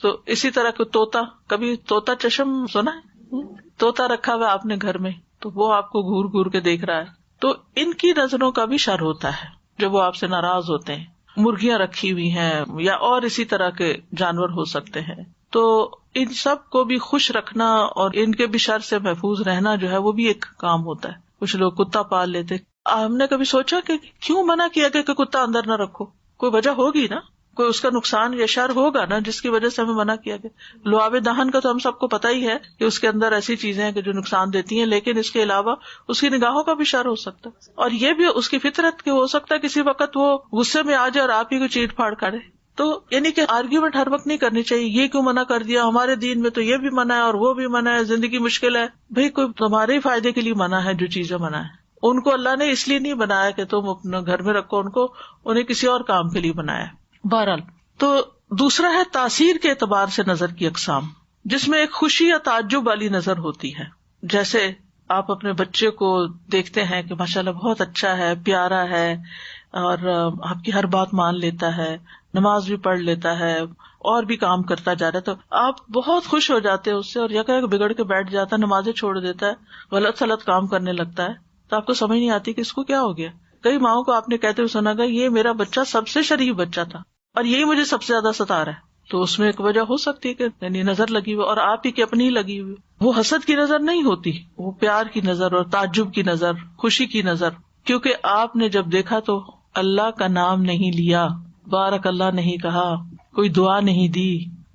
تو اسی طرح کو طوطا، کبھی طوطا چشم سنا ہے؟ طوطا رکھا ہوا آپ نے گھر میں، تو وہ آپ کو گھور گھور کے دیکھ رہا ہے. تو ان کی نظروں کا بھی شر ہوتا ہے جب وہ آپ سے ناراض ہوتے ہیں. مرغیاں رکھی ہوئی ہیں یا اور اسی طرح کے جانور ہو سکتے ہیں، تو ان سب کو بھی خوش رکھنا اور ان کے بھی شر سے محفوظ رہنا جو ہے وہ بھی ایک کام ہوتا ہے. کچھ لوگ کتا پال لیتے. ہم نے کبھی سوچا کہ کیوں منع کیا کہ کتا اندر نہ رکھو؟ کوئی وجہ ہوگی نا، کوئی اس کا نقصان یا شر ہوگا نا جس کی وجہ سے ہمیں منع کیا گیا. لعاب دہن کا تو ہم سب کو پتا ہی ہے کہ اس کے اندر ایسی چیزیں ہیں کہ جو نقصان دیتی ہیں، لیکن اس کے علاوہ اس کی نگاہوں کا بھی شر ہو سکتا ہے، اور یہ بھی اس کی فطرت کے ہو سکتا ہے کسی وقت وہ غصے میں آ جائے اور آپ ہی کو چیٹ پھاڑ کرے. تو یعنی کہ آرگیومنٹ ہر وقت نہیں کرنی چاہیے، یہ کیوں منع کر دیا، ہمارے دین میں تو یہ بھی منع ہے اور وہ بھی منع ہے، زندگی مشکل ہے. بھئی کوئی تمہارے ہی فائدے کے لیے منع ہے، جو چیزیں منع ہے ان کو اللہ نے اس لیے نہیں بنایا کہ تم اپنا گھر میں رکھو ان کو، انہیں کسی اور کام کے لیے بنایا. بہرحال تو دوسرا ہے تاثیر کے اعتبار سے نظر کی اقسام، جس میں ایک خوشی یا تعجب والی نظر ہوتی ہے. جیسے آپ اپنے بچے کو دیکھتے ہیں کہ ماشاءاللہ بہت اچھا ہے، پیارا ہے، اور آپ کی ہر بات مان لیتا ہے، نماز بھی پڑھ لیتا ہے اور بھی کام کرتا جا رہا ہے، تو آپ بہت خوش ہو جاتے ہیں اس سے، اور یکا یک بگڑ کے بیٹھ جاتا ہے، نمازیں چھوڑ دیتا ہے، غلط سلط کام کرنے لگتا ہے، تو آپ کو سمجھ نہیں آتی کہ اس کو کیا ہو گیا. کئی ماؤں کو آپ نے کہتے ہوئے سنا گا یہ میرا بچہ سب سے شریف بچہ تھا اور یہی مجھے سب سے زیادہ ستا رہا ہے. تو اس میں ایک وجہ ہو سکتی ہے کہ یعنی نظر لگی ہوئی، اور آپ ہی کی اپنی ہی لگی ہوئی. وہ حسد کی نظر نہیں ہوتی، وہ پیار کی نظر اور تعجب کی نظر، خوشی کی نظر. کیونکہ آپ نے جب دیکھا تو اللہ کا نام نہیں لیا، بارک اللہ نہیں کہا، کوئی دعا نہیں دی،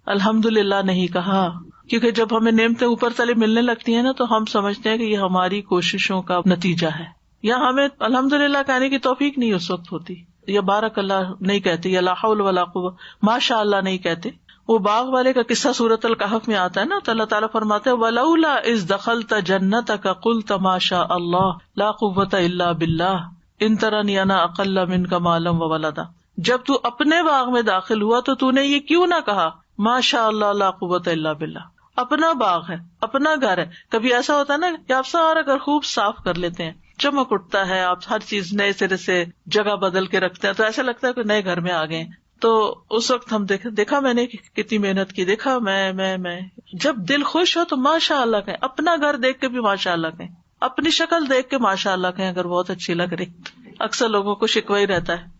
الحمدللہ نہیں کہا. کیونکہ جب ہمیں نعمتیں اوپر تلے ملنے لگتی ہیں نا، تو ہم سمجھتے ہیں کہ یہ ہماری کوششوں کا نتیجہ ہے، یا ہمیں الحمدللہ کہنے کی توفیق نہیں اس وقت ہوتی، یا بارک اللہ نہیں کہتے، یا لا حول ولا قوت، ماشاء اللہ نہیں کہتے. وہ باغ والے کا قصہ سورۃ الکہف میں آتا ہے نا، تو اللہ تعالیٰ فرماتے ہیں وَلَوْلَا إِذْ دَخَلْتَ جَنَّتَكَ قُلْتَ مَا شَاءَ اللَّهُ لَا قُوَّةَ إِلَّا بِاللَّهِ إِن تَرَنِي أَنَا أَقَلَّ مِنْكَ مَالًا وَوَلَدًا. جب تو اپنے باغ میں داخل ہوا تو تو نے یہ کیوں نہ کہا ما شاء اللہ لا قوت الا باللہ. اپنا باغ ہے، اپنا گھر ہے. کبھی ایسا ہوتا ہے نا کہ آپ سارا گھر خوب صاف کر لیتے ہیں، چمک اٹھتا ہے، آپ ہر چیز نئے سرے سے جگہ بدل کے رکھتے ہیں، تو ایسا لگتا ہے کہ نئے گھر میں آ گئے. تو اس وقت ہم دیکھا میں نے کتنی محنت کی، دیکھا میں جب دل خوش ہو تو ماشاء اللہ کہیں. اپنا گھر دیکھ کے بھی ماشاء اللہ کہیں، اپنی شکل دیکھ کے ماشاء اللہ کہیں اگر بہت اچھی لگ رہی. اکثر لوگوں کو شکوہ ہی رہتا ہے.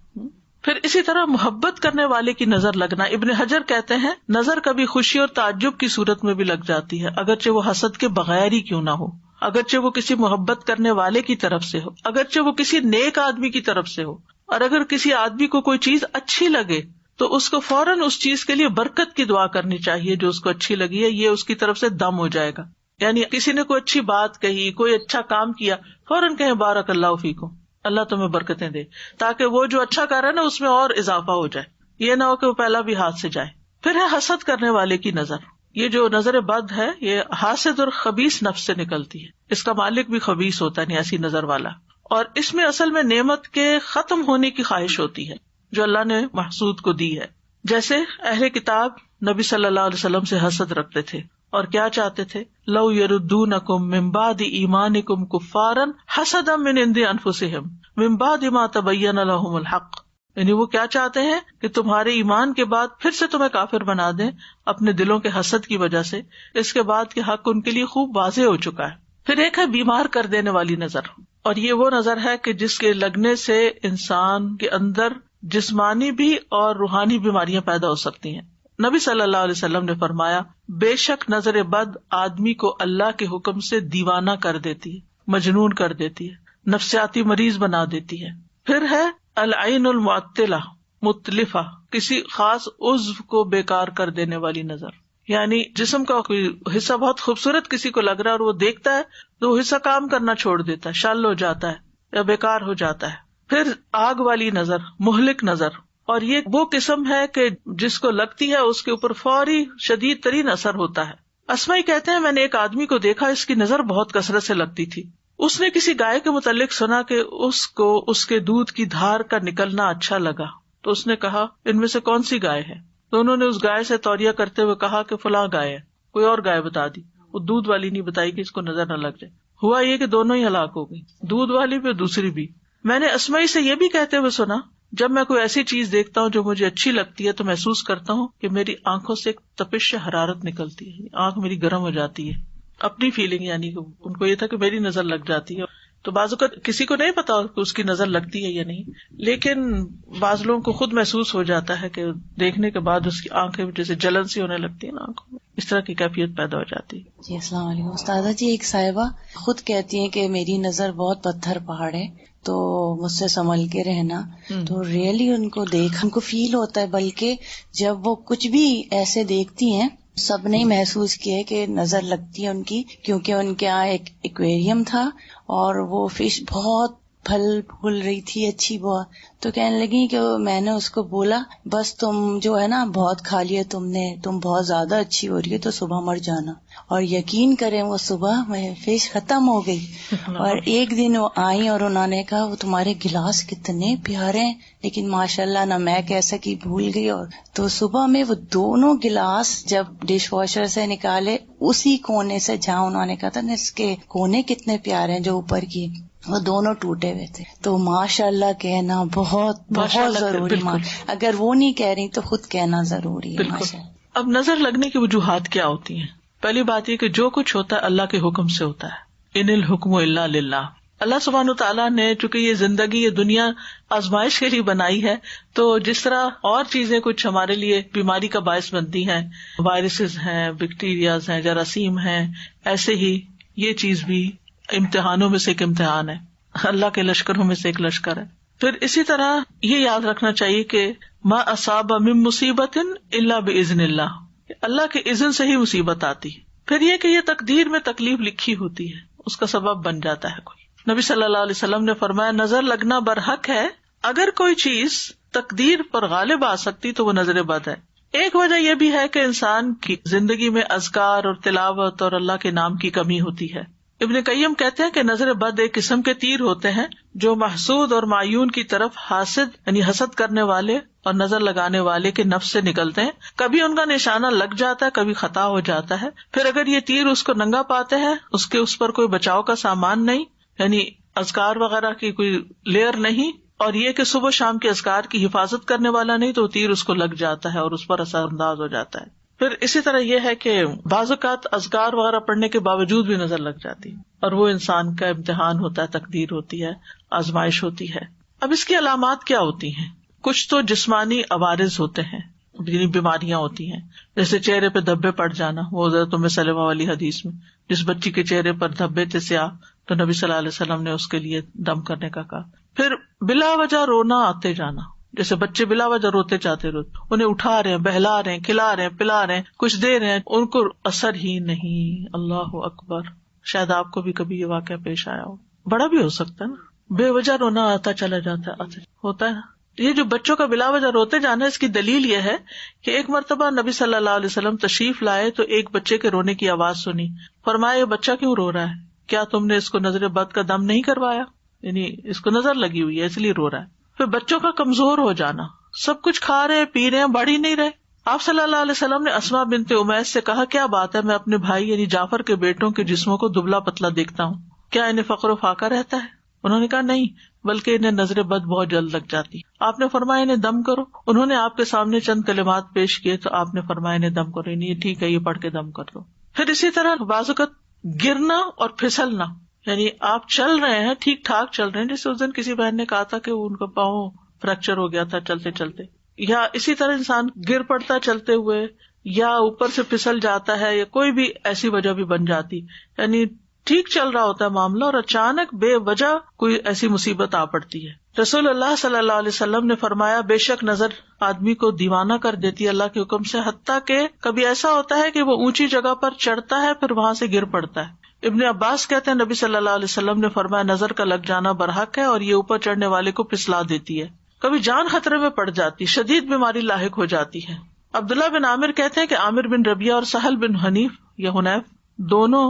پھر اسی طرح محبت کرنے والے کی نظر لگنا. ابن حجر کہتے ہیں نظر کبھی خوشی اور تعجب کی صورت میں بھی لگ جاتی ہے، اگرچہ وہ حسد کے بغیر ہی کیوں نہ ہو، اگرچہ وہ کسی محبت کرنے والے کی طرف سے ہو، اگرچہ وہ کسی نیک آدمی کی طرف سے ہو. اور اگر کسی آدمی کو کوئی چیز اچھی لگے تو اس کو فوراً اس چیز کے لیے برکت کی دعا کرنی چاہیے جو اس کو اچھی لگی ہے، یہ اس کی طرف سے دم ہو جائے گا. یعنی کسی نے کوئی اچھی بات کہی، کوئی اچھا کام کیا، فوراً کہیں بارک اللہ فیکم، اللہ تمہیں برکتیں دے، تاکہ وہ جو اچھا کر رہا ہے نا اس میں اور اضافہ ہو جائے، یہ نہ ہو کہ وہ پہلا بھی ہاتھ سے جائے. پھر ہے حسد کرنے والے کی نظر. یہ جو نظر بد ہے یہ حاسد اور خبیث نفس سے نکلتی ہے، اس کا مالک بھی خبیث ہوتا ہے، ایسی نظر والا. اور اس میں اصل میں نعمت کے ختم ہونے کی خواہش ہوتی ہے جو اللہ نے محسود کو دی ہے. جیسے اہل کتاب نبی صلی اللہ علیہ وسلم سے حسد رکھتے تھے اور کیا چاہتے تھے، لو یردونکم من بعد ایمانکم کفارا حسدا من عند انفسہم من بعد ما تبین لہم الحق. یعنی وہ کیا چاہتے ہیں کہ تمہارے ایمان کے بعد پھر سے تمہیں کافر بنا دیں اپنے دلوں کے حسد کی وجہ سے، اس کے بعد کہ حق ان کے لیے خوب واضح ہو چکا ہے. پھر ایک ہے بیمار کر دینے والی نظر، اور یہ وہ نظر ہے کہ جس کے لگنے سے انسان کے اندر جسمانی بھی اور روحانی بیماریاں پیدا ہو سکتی ہیں. نبی صلی اللہ علیہ وسلم نے فرمایا، بے شک نظر بد آدمی کو اللہ کے حکم سے دیوانہ کر دیتی ہے، مجنون کر دیتی ہے، نفسیاتی مریض بنا دیتی ہے. پھر ہے العین المعطلہ متلفہ، کسی خاص عضو کو بیکار کر دینے والی نظر. یعنی جسم کا کوئی حصہ بہت خوبصورت کسی کو لگ رہا ہے اور وہ دیکھتا ہے تو وہ حصہ کام کرنا چھوڑ دیتا ہے، شل ہو جاتا ہے یا بیکار ہو جاتا ہے. پھر آگ والی نظر، مہلک نظر، اور یہ وہ قسم ہے کہ جس کو لگتی ہے اس کے اوپر فوری شدید ترین اثر ہوتا ہے. اسمائی کہتے ہیں، میں نے ایک آدمی کو دیکھا، اس کی نظر بہت کثرت سے لگتی تھی. اس نے کسی گائے کے متعلق سنا کہ اس کو اس کے دودھ کی دھار کا نکلنا اچھا لگا، تو اس نے کہا ان میں سے کون سی گائے ہے؟ تو انہوں نے اس گائے سے توریہ کرتے ہوئے کہا کہ فلاں گائے ہے. کوئی اور گائے بتا دی، وہ دودھ والی نہیں بتائی کہ اس کو نظر نہ لگ جائے. ہوا یہ کہ دونوں ہی ہلاک ہو گئی، دودھ والی بھی دوسری بھی. میں نے اسمائی سے یہ بھی کہتے ہوئے سنا، جب میں کوئی ایسی چیز دیکھتا ہوں جو مجھے اچھی لگتی ہے تو محسوس کرتا ہوں کہ میری آنکھوں سے ایک تپش حرارت نکلتی ہے، آنکھ میری گرم ہو جاتی ہے. اپنی فیلنگ، یعنی کہ ان کو یہ تھا کہ میری نظر لگ جاتی ہے. تو بعض اوقات کسی کو نہیں پتا کہ اس کی نظر لگتی ہے یا نہیں، لیکن بعض لوگوں کو خود محسوس ہو جاتا ہے کہ دیکھنے کے بعد اس کی آنکھیں جیسے جلن سی ہونے لگتی ہے نا آنکھوں میں، اس طرح کی کیفیت پیدا ہو جاتی ہے. جی السلام علیکم استاذہ جی. ایک صاحبہ خود کہتی ہیں کہ میری نظر بہت پتھر پہاڑ ہے تو مجھ سے سنبھل کے رہنا. تو ریئلی ان کو دیکھ، ان کو فیل ہوتا ہے، بلکہ جب وہ کچھ بھی ایسے دیکھتی ہیں، سب نے محسوس کیا ہے کہ نظر لگتی ہے ان کی، کیونکہ ان کے یہاں ایک ایکویریم تھا اور وہ فش بہت پھل پھول رہی تھی اچھی بہت. تو کہنے لگی کہ میں نے اس کو بولا بس تم جو ہے نا بہت کھا لیا تم نے، تم بہت زیادہ اچھی ہو رہی ہے تو صبح مر جانا. اور یقین کریں وہ صبح میں فش ختم ہو گئی. اور ایک دن وہ آئی اور انہوں نے کہا وہ تمہارے گلاس کتنے پیارے ہیں، لیکن ماشاءاللہ نہ میں کہہ سکی، بھول گئی. اور تو صبح میں وہ دونوں گلاس جب ڈش واشر سے نکالے، اسی کونے سے جہاں انہوں نے کہا تھا نا اس کے کونے کتنے پیارے ہیں جو اوپر کی، وہ دونوں ٹوٹے ہوئے تھے. تو ماشاء اللہ کہنا بہت بہت ضروری، اگر وہ نہیں کہہ رہی تو خود کہنا ضروری ہے. ماشاء اللہ. اب نظر لگنے کی وجوہات کیا ہوتی ہیں؟ پہلی بات یہ کہ جو کچھ ہوتا ہے اللہ کے حکم سے ہوتا ہے. ان الحکم الا للہ. اللہ سبحانہ تعالیٰ نے چونکہ یہ زندگی، یہ دنیا آزمائش کے لیے بنائی ہے، تو جس طرح اور چیزیں کچھ ہمارے لیے بیماری کا باعث بنتی ہیں، وائرسز ہیں، بیکٹیریاز ہیں، جراثیم ہیں، ایسے ہی یہ چیز بھی امتحانوں میں سے ایک امتحان ہے، اللہ کے لشکروں میں سے ایک لشکر ہے. پھر اسی طرح یہ یاد رکھنا چاہیے کہ ما اصاب من مصیبت الا باذن اللہ، اللہ کے اذن سے ہی مصیبت آتی. پھر یہ کہ یہ تقدیر میں تکلیف لکھی ہوتی ہے، اس کا سبب بن جاتا ہے کوئی. نبی صلی اللہ علیہ وسلم نے فرمایا نظر لگنا برحق ہے، اگر کوئی چیز تقدیر پر غالب آ سکتی تو وہ نظر بد ہے. ایک وجہ یہ بھی ہے کہ انسان کی زندگی میں اذکار اور تلاوت اور اللہ کے نام کی کمی ہوتی ہے. ابن قیم کہتے ہیں کہ نظر بد ایک قسم کے تیر ہوتے ہیں جو محسود اور معیون کی طرف حاسد یعنی حسد کرنے والے اور نظر لگانے والے کے نفس سے نکلتے ہیں. کبھی ان کا نشانہ لگ جاتا ہے، کبھی خطا ہو جاتا ہے. پھر اگر یہ تیر اس کو ننگا پاتے ہیں، اس پر کوئی بچاؤ کا سامان نہیں، یعنی اذکار وغیرہ کی کوئی لیئر نہیں، اور یہ کہ صبح شام کے اذکار کی حفاظت کرنے والا نہیں، تو تیر اس کو لگ جاتا ہے اور اس پر اثر انداز ہو جاتا ہے. پھر اسی طرح یہ ہے کہ بعض اوقات اذکار وغیرہ پڑھنے کے باوجود بھی نظر لگ جاتی ہے، اور وہ انسان کا امتحان ہوتا ہے، تقدیر ہوتی ہے، آزمائش ہوتی ہے. اب اس کی علامات کیا ہوتی ہیں؟ کچھ تو جسمانی عوارض ہوتے ہیں، یعنی بیماریاں ہوتی ہیں، جیسے چہرے پہ دھبے پڑ جانا. وہ حضرت ام سلمہ والی حدیث میں جس بچی کے چہرے پر دھبے تھے سیاہ، تو نبی صلی اللہ علیہ وسلم نے اس کے لیے دم کرنے کا کہا. پھر بلا وجہ رونا آتے جانا، جیسے بچے بلا وجہ روتے چاہتے روتے، انہیں اٹھا رہے ہیں، بہلا رہے ہیں، کھلا رہے ہیں، پلا رہے ہیں، کچھ دے رہے ہیں، ان کو اثر ہی نہیں. اللہ اکبر. شاید آپ کو بھی کبھی یہ واقعہ پیش آیا ہو، بڑا بھی ہو سکتا ہے نا، بے وجہ رونا آتا چلا جاتا ہے، ہوتا ہے. یہ جو بچوں کا بلا وجہ روتے جانا ہے، اس کی دلیل یہ ہے کہ ایک مرتبہ نبی صلی اللہ علیہ وسلم تشریف لائے تو ایک بچے کے رونے کی آواز سنی. فرمایا یہ بچہ کیوں رو رہا ہے؟ کیا تم نے اس کو نظر بد کا دم نہیں کروایا؟ یعنی اس کو نظر لگی ہوئی ہے اس لیے رو رہا ہے. پھر بچوں کا کمزور ہو جانا، سب کچھ کھا رہے ہیں، پی رہے ہیں، بڑھ ہی نہیں رہے. آپ صلی اللہ علیہ وسلم نے اسما بنت امیس سے کہا کیا بات ہے، میں اپنے بھائی یعنی جعفر کے بیٹوں کے جسموں کو دبلا پتلا دیکھتا ہوں، کیا انہیں فقر و فاقہ رہتا ہے؟ انہوں نے کہا نہیں، بلکہ انہیں نظر بد بہت جلد لگ جاتی. آپ نے فرمایا انہیں دم کرو. انہوں نے آپ کے سامنے چند کلمات پیش کیے تو آپ نے فرمایا انہیں دم کرو. نہیں ٹھیک ہے، یہ پڑھ کے دم کر دو. پھر اسی طرح بعض اوقات گرنا اور پھسلنا، یعنی آپ چل رہے ہیں، ٹھیک ٹھاک چل رہے ہیں، جیسے اس دن کسی بہن نے کہا تھا کہ ان کا پاؤں فریکچر ہو گیا تھا چلتے چلتے، یا اسی طرح انسان گر پڑتا چلتے ہوئے، یا اوپر سے پھسل جاتا ہے، یا کوئی بھی ایسی وجہ بھی بن جاتی، یعنی ٹھیک چل رہا ہوتا ہے معاملہ اور اچانک بے وجہ کوئی ایسی مصیبت آ پڑتی ہے. رسول اللہ صلی اللہ علیہ وسلم نے فرمایا بے شک نظر آدمی کو دیوانہ کر دیتی ہے اللہ کے حکم سے، حتیٰ کہ کبھی ایسا ہوتا ہے کہ وہ اونچی جگہ پر چڑھتا ہے پھر وہاں سے گر پڑتا ہے. ابن عباس کہتے ہیں نبی صلی اللہ علیہ وسلم نے فرمایا نظر کا لگ جانا برحق ہے اور یہ اوپر چڑھنے والے کو پھسلا دیتی ہے. کبھی جان خطرے میں پڑ جاتی، شدید بیماری لاحق ہو جاتی ہے. عبداللہ بن عامر کہتے ہیں کہ عامر بن ربیعہ اور سہل بن حنیف دونوں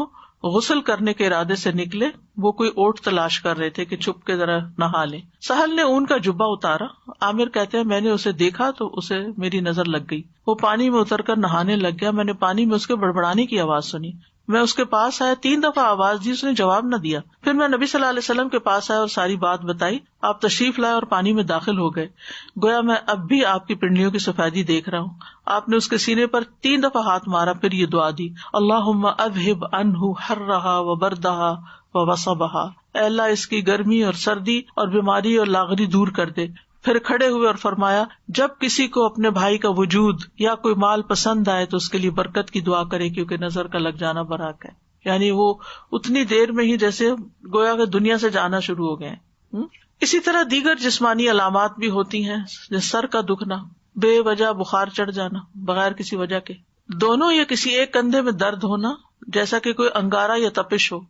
غسل کرنے کے ارادے سے نکلے. وہ کوئی اوٹ تلاش کر رہے تھے کہ چھپ کے ذرا نہا لیں. سہل نے اون کا جبہ اتارا. عامر کہتے ہیں میں نے اسے دیکھا تو اسے میری نظر لگ گئی. وہ پانی میں اتر کر نہانے لگ گیا. میں نے پانی میں اس کے بڑبڑانے کی آواز سنی. میں اس کے پاس آیا، 3 دفعہ آواز دی، اس نے جواب نہ دیا. پھر میں نبی صلی اللہ علیہ وسلم کے پاس آیا اور ساری بات بتائی. آپ تشریف لائے اور پانی میں داخل ہو گئے. گویا میں اب بھی آپ کی پنڈلیوں کی سفیدی دیکھ رہا ہوں. آپ نے اس کے سینے پر 3 دفعہ ہاتھ مارا، پھر یہ دعا دی اللہم اذہب عنہ حرہا وبردہا ووصبہا، اے اللہ اس کی گرمی اور سردی اور بیماری اور لاغری دور کر دے. پھر کھڑے ہوئے اور فرمایا جب کسی کو اپنے بھائی کا وجود یا کوئی مال پسند آئے تو اس کے لیے برکت کی دعا کرے، کیونکہ نظر کا لگ جانا برحق ہے. یعنی وہ اتنی دیر میں ہی جیسے گویا کہ دنیا سے جانا شروع ہو گئے. اسی طرح دیگر جسمانی علامات بھی ہوتی ہیں، جیسے سر کا دکھنا، بے وجہ بخار چڑھ جانا بغیر کسی وجہ کے، دونوں یا کسی ایک کندھے میں درد ہونا جیسا کہ کوئی انگارہ یا تپش ہو،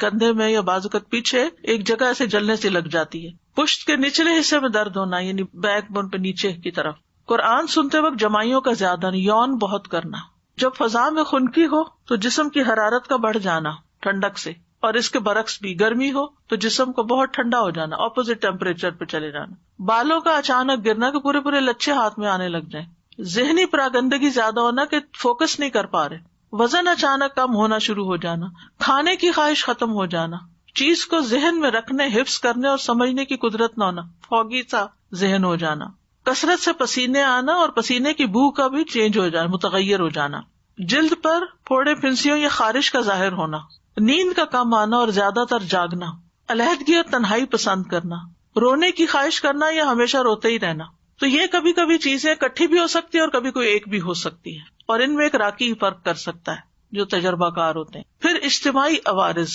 کندھے میں یا بعض اوقات پیچھے ایک جگہ ایسے جلنے سے لگ جاتی ہے. پشت کے نچلے حصے میں درد ہونا، یعنی بیک بون پہ نیچے کی طرف. قرآن سنتے وقت جمائیوں کا زیادہ یون بہت کرنا. جب فضا میں خنکی ہو تو جسم کی حرارت کا بڑھ جانا ٹھنڈک سے، اور اس کے برعکس بھی گرمی ہو تو جسم کو بہت ٹھنڈا ہو جانا، اپوزٹ ٹیمپریچر پہ چلے جانا. بالوں کا اچانک گرنا کہ پورے پورے لچھے ہاتھ میں آنے لگ جائیں. ذہنی پراگندگی زیادہ ہونا کہ فوکس نہیں کر پا رہے. وزن اچانک کم ہونا شروع ہو جانا. کھانے کی خواہش ختم ہو جانا. چیز کو ذہن میں رکھنے، حفظ کرنے اور سمجھنے کی قدرت نہ ہونا، فوگی سا ذہن ہو جانا. کثرت سے پسینے آنا اور پسینے کی بو کا بھی چینج ہو جانا، متغیر ہو جانا. جلد پر پھوڑے پھنسیوں یا خارش کا ظاہر ہونا. نیند کا کم آنا اور زیادہ تر جاگنا. علیحدگی اور تنہائی پسند کرنا. رونے کی خواہش کرنا یا ہمیشہ روتے ہی رہنا. تو یہ کبھی کبھی چیزیں اکٹھی بھی ہو سکتی ہے اور کبھی کوئی ایک بھی ہو سکتی ہے، اور ان میں ایک راکی فرق کر سکتا ہے جو تجربہ کار ہوتے ہیں. پھر اجتماعی عوارض،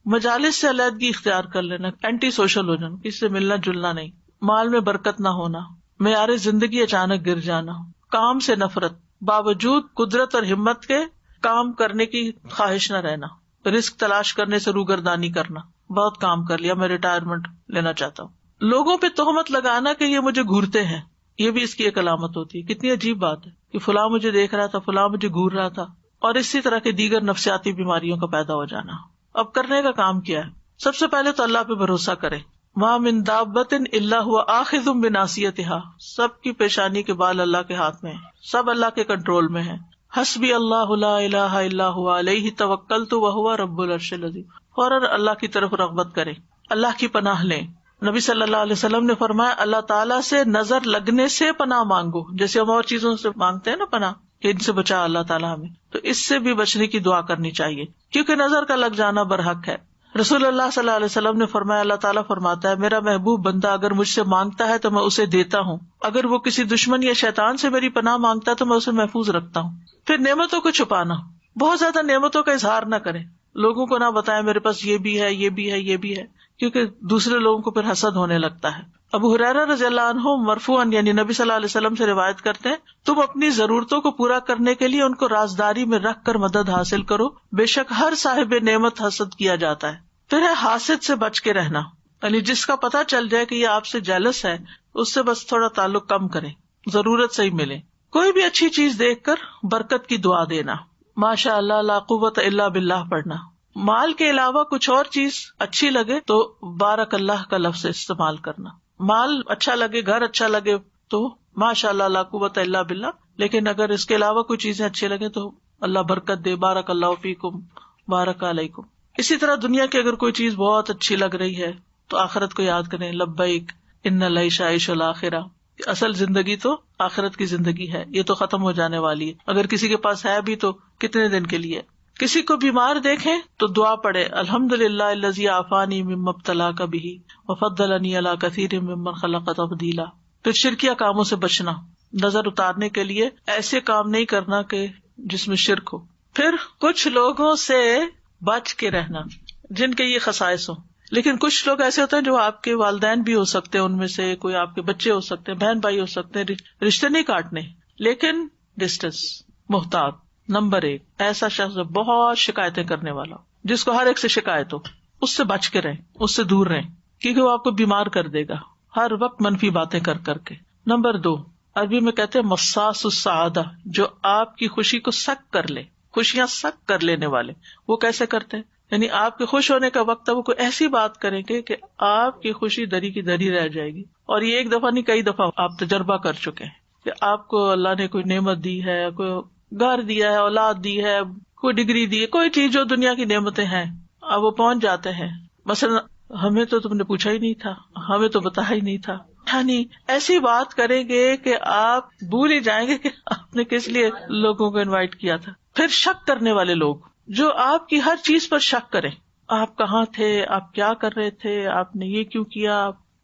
مجالس سے علیحدگی اختیار کر لینا، اینٹی سوشل ہو جانا، کسی سے ملنا جلنا نہیں. مال میں برکت نہ ہونا، معیار زندگی اچانک گر جانا. کام سے نفرت، باوجود قدرت اور ہمت کے کام کرنے کی خواہش نہ رہنا. رزق تلاش کرنے سے روگردانی کرنا، بہت کام کر لیا میں ریٹائرمنٹ لینا چاہتا ہوں. لوگوں پہ تہمت لگانا کہ یہ مجھے گھورتے ہیں، یہ بھی اس کی ایک علامت ہوتی ہے. کتنی عجیب بات ہے کہ فلاں مجھے دیکھ رہا تھا، فلاں مجھے گھور رہا تھا. اور اسی طرح کے دیگر نفسیاتی بیماریوں کا پیدا ہو جانا. اب کرنے کا کام کیا ہے؟ سب سے پہلے تو اللہ پہ بھروسہ کریں. مَا مِن دَابَّةٍ إِلَّا هُوَ آخِذٌ بِنَاصِيَتِهَا، سب کی پیشانی کے بال اللہ کے ہاتھ میں ہیں، سب اللہ کے کنٹرول میں ہیں. حسبی اللہ لا الہ الا هو علیہ توکلت وہو رب العرش العظیم. فوراً اللہ کی طرف رغبت کریں، اللہ کی پناہ لیں. نبی صلی اللہ علیہ وسلم نے فرمایا اللہ تعالیٰ سے نظر لگنے سے پناہ مانگو، جیسے ہم اور چیزوں سے مانگتے ہیں نا پناہ کہ ان سے بچا اللہ تعالیٰ ہمیں، تو اس سے بھی بچنے کی دعا کرنی چاہیے کیونکہ نظر کا لگ جانا برحق ہے. رسول اللہ صلی اللہ علیہ وسلم نے فرمایا اللہ تعالیٰ فرماتا ہے میرا محبوب بندہ اگر مجھ سے مانگتا ہے تو میں اسے دیتا ہوں، اگر وہ کسی دشمن یا شیطان سے میری پناہ مانگتا ہے تو میں اسے محفوظ رکھتا ہوں. پھر نعمتوں کو چھپانا، بہت زیادہ نعمتوں کا اظہار نہ کریں، لوگوں کو نہ بتائیں میرے پاس یہ بھی ہے یہ بھی ہے یہ بھی ہے، کیونکہ دوسرے لوگوں کو پھر حسد ہونے لگتا ہے. ابو ہریرہ رضی اللہ عنہ مرفوعاً یعنی نبی صلی اللہ علیہ وسلم سے روایت کرتے ہیں، تم اپنی ضرورتوں کو پورا کرنے کے لیے ان کو رازداری میں رکھ کر مدد حاصل کرو، بے شک ہر صاحب نعمت حسد کیا جاتا ہے۔ پھر ہے حاسد سے بچ کے رہنا، یعنی جس کا پتہ چل جائے کہ یہ آپ سے جیلس ہے، اس سے بس تھوڑا تعلق کم کریں، ضرورت سے ہی ملے۔ کوئی بھی اچھی چیز دیکھ کر برکت کی دعا دینا، ماشاء اللہ لا قوت الا باللہ پڑھنا۔ مال کے علاوہ کچھ اور چیز اچھی لگے تو بارک اللہ کا لفظ استعمال کرنا۔ مال اچھا لگے، گھر اچھا لگے تو ماشاء اللہ لا قوت الا باللہ، لیکن اگر اس کے علاوہ کوئی چیزیں اچھی لگے تو اللہ برکت دے، بارک اللہ فیکم، بارک علیکم۔ اسی طرح دنیا کی اگر کوئی چیز بہت اچھی لگ رہی ہے تو آخرت کو یاد کریں، لبیک ان العیش عیش الاخرہ، اصل زندگی تو آخرت کی زندگی ہے، یہ تو ختم ہو جانے والی ہے، اگر کسی کے پاس ہے بھی تو کتنے دن کے لیے۔ کسی کو بیمار دیکھیں تو دعا پڑھے، الحمدللہ الذی عافانی مما ابتلاک بہ وفضلنی علی کثیر ممن خلق تفضیلا۔ پھر شرکیہ کاموں سے بچنا، نظر اتارنے کے لیے ایسے کام نہیں کرنا کہ جس میں شرک ہو۔ پھر کچھ لوگوں سے بچ کے رہنا جن کے یہ خصائص ہوں، لیکن کچھ لوگ ایسے ہوتے ہیں جو آپ کے والدین بھی ہو سکتے ہیں، ان میں سے کوئی آپ کے بچے ہو سکتے ہیں، بہن بھائی ہو سکتے ہیں، رشتے نہیں کاٹنے، لیکن ڈسٹینس، محتاط۔ نمبر 1 ایسا شخص بہت شکایتیں کرنے والا، جس کو ہر ایک سے شکایت ہو، اس سے بچ کے رہیں، اس سے دور رہیں، کیونکہ وہ آپ کو بیمار کر دے گا ہر وقت منفی باتیں کر کر کے۔ نمبر 2 عربی میں کہتے ہیں مصاص السعادہ، جو آپ کی خوشی کو سک کر لے، خوشیاں سک کر لینے والے۔ وہ کیسے کرتے ہیں؟ یعنی آپ کے خوش ہونے کا وقت ہے، وہ کوئی ایسی بات کریں گے کہ آپ کی خوشی دری کی دری رہ جائے گی، اور یہ ایک دفعہ نہیں کئی دفعہ آپ تجربہ کر چکے ہیں کہ آپ کو اللہ نے کوئی نعمت دی ہے، کوئی گھر دیا ہے، اولاد دی ہے، کوئی ڈگری دی ہے، کوئی چیز جو دنیا کی نعمتیں ہیں، اب وہ پہنچ جاتے ہیں، مثلا ہمیں تو تم نے پوچھا ہی نہیں تھا، ہمیں تو بتایا ہی نہیں تھا، یعنی ایسی بات کریں گے کہ آپ بھول ہی جائیں گے کہ آپ نے کس لیے لوگوں کو انوائٹ کیا تھا۔ پھر شک کرنے والے لوگ جو آپ کی ہر چیز پر شک کریں، آپ کہاں تھے، آپ کیا کر رہے تھے، آپ نے یہ کیوں کیا،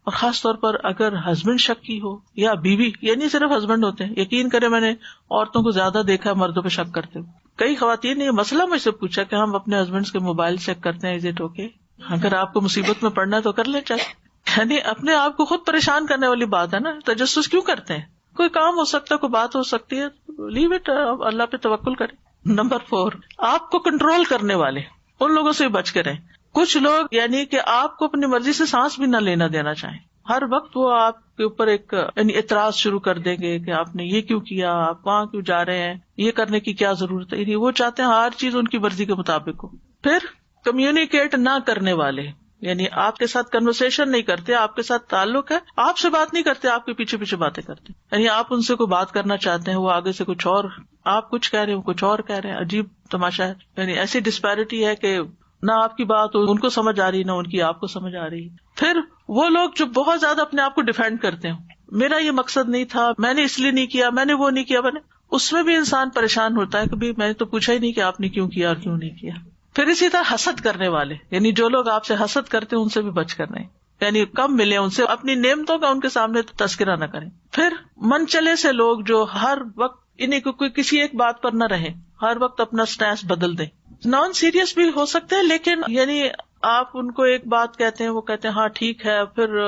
اور خاص طور پر اگر ہسبینڈ شکی ہو یا بیوی، یہ نہیں صرف ہسبینڈ ہوتے ہیں، یقین کریں میں نے عورتوں کو زیادہ دیکھا ہے مردوں پہ شک کرتے ہوئے۔ کئی خواتین نے یہ مسئلہ مجھ سے پوچھا کہ ہم اپنے ہسبینڈ کے موبائل چیک کرتے ہیں، از اٹ اوکے؟ اگر آپ کو مصیبت میں پڑنا ہے تو کر لیں چیک، یعنی اپنے آپ کو خود پریشان کرنے والی بات ہے نا، تجسس کیوں کرتے ہیں؟ کوئی کام ہو سکتا ہے، کوئی بات ہو سکتی ہے، لیو اٹ، اللہ پہ توکل کریں۔ نمبر 4 آپ کو کنٹرول کرنے والے، ان لوگوں سے بچ کے رہیں۔ کچھ لوگ یعنی کہ آپ کو اپنی مرضی سے سانس بھی نہ لینا دینا چاہیں، ہر وقت وہ آپ کے اوپر ایک یعنی اعتراض شروع کر دیں گے کہ آپ نے یہ کیوں کیا، آپ وہاں کیوں جا رہے ہیں، یہ کرنے کی کیا ضرورت ہے، یعنی وہ چاہتے ہیں ہر چیز ان کی مرضی کے مطابق ہو۔ پھر کمیونیکیٹ نہ کرنے والے، یعنی آپ کے ساتھ کنورسیشن نہیں کرتے، آپ کے ساتھ تعلق ہے، آپ سے بات نہیں کرتے، آپ کے پیچھے پیچھے باتیں کرتے، یعنی آپ ان سے کوئی بات کرنا چاہتے ہیں، وہ آگے سے کچھ اور، آپ کچھ کہہ رہے ہیں، وہ کچھ اور کہہ رہے ہیں، عجیب تماشا ہے، یعنی ایسی ڈسپیرٹی ہے کہ نہ آپ کی بات ان کو سمجھ آ رہی، نہ ان کی آپ کو سمجھ آ رہی۔ پھر وہ لوگ جو بہت زیادہ اپنے آپ کو ڈیفینڈ کرتے ہیں، میرا یہ مقصد نہیں تھا، میں نے اس لیے نہیں کیا، میں نے وہ نہیں کیا، میں نے، اس میں بھی انسان پریشان ہوتا ہے کہ بھی میں نے تو پوچھا ہی نہیں کہ آپ نے کیوں کیا اور کیوں نہیں کیا۔ پھر اسی طرح حسد کرنے والے، یعنی جو لوگ آپ سے حسد کرتے ہیں ان سے بھی بچ کر رہیں، یعنی کم ملے ان سے، اپنی نعمتوں کا ان کے سامنے تذکرہ نہ کریں۔ پھر من چلے سے لوگ جو ہر وقت انہیں کوئی کسی ایک بات پر نہ رہے، ہر وقت اپنا سٹینس بدل دیں، نان سیریس بھی ہو سکتے ہیں، لیکن یعنی آپ ان کو ایک بات کہتے ہیں، وہ کہتے ہیں ہاں ٹھیک ہے، پھر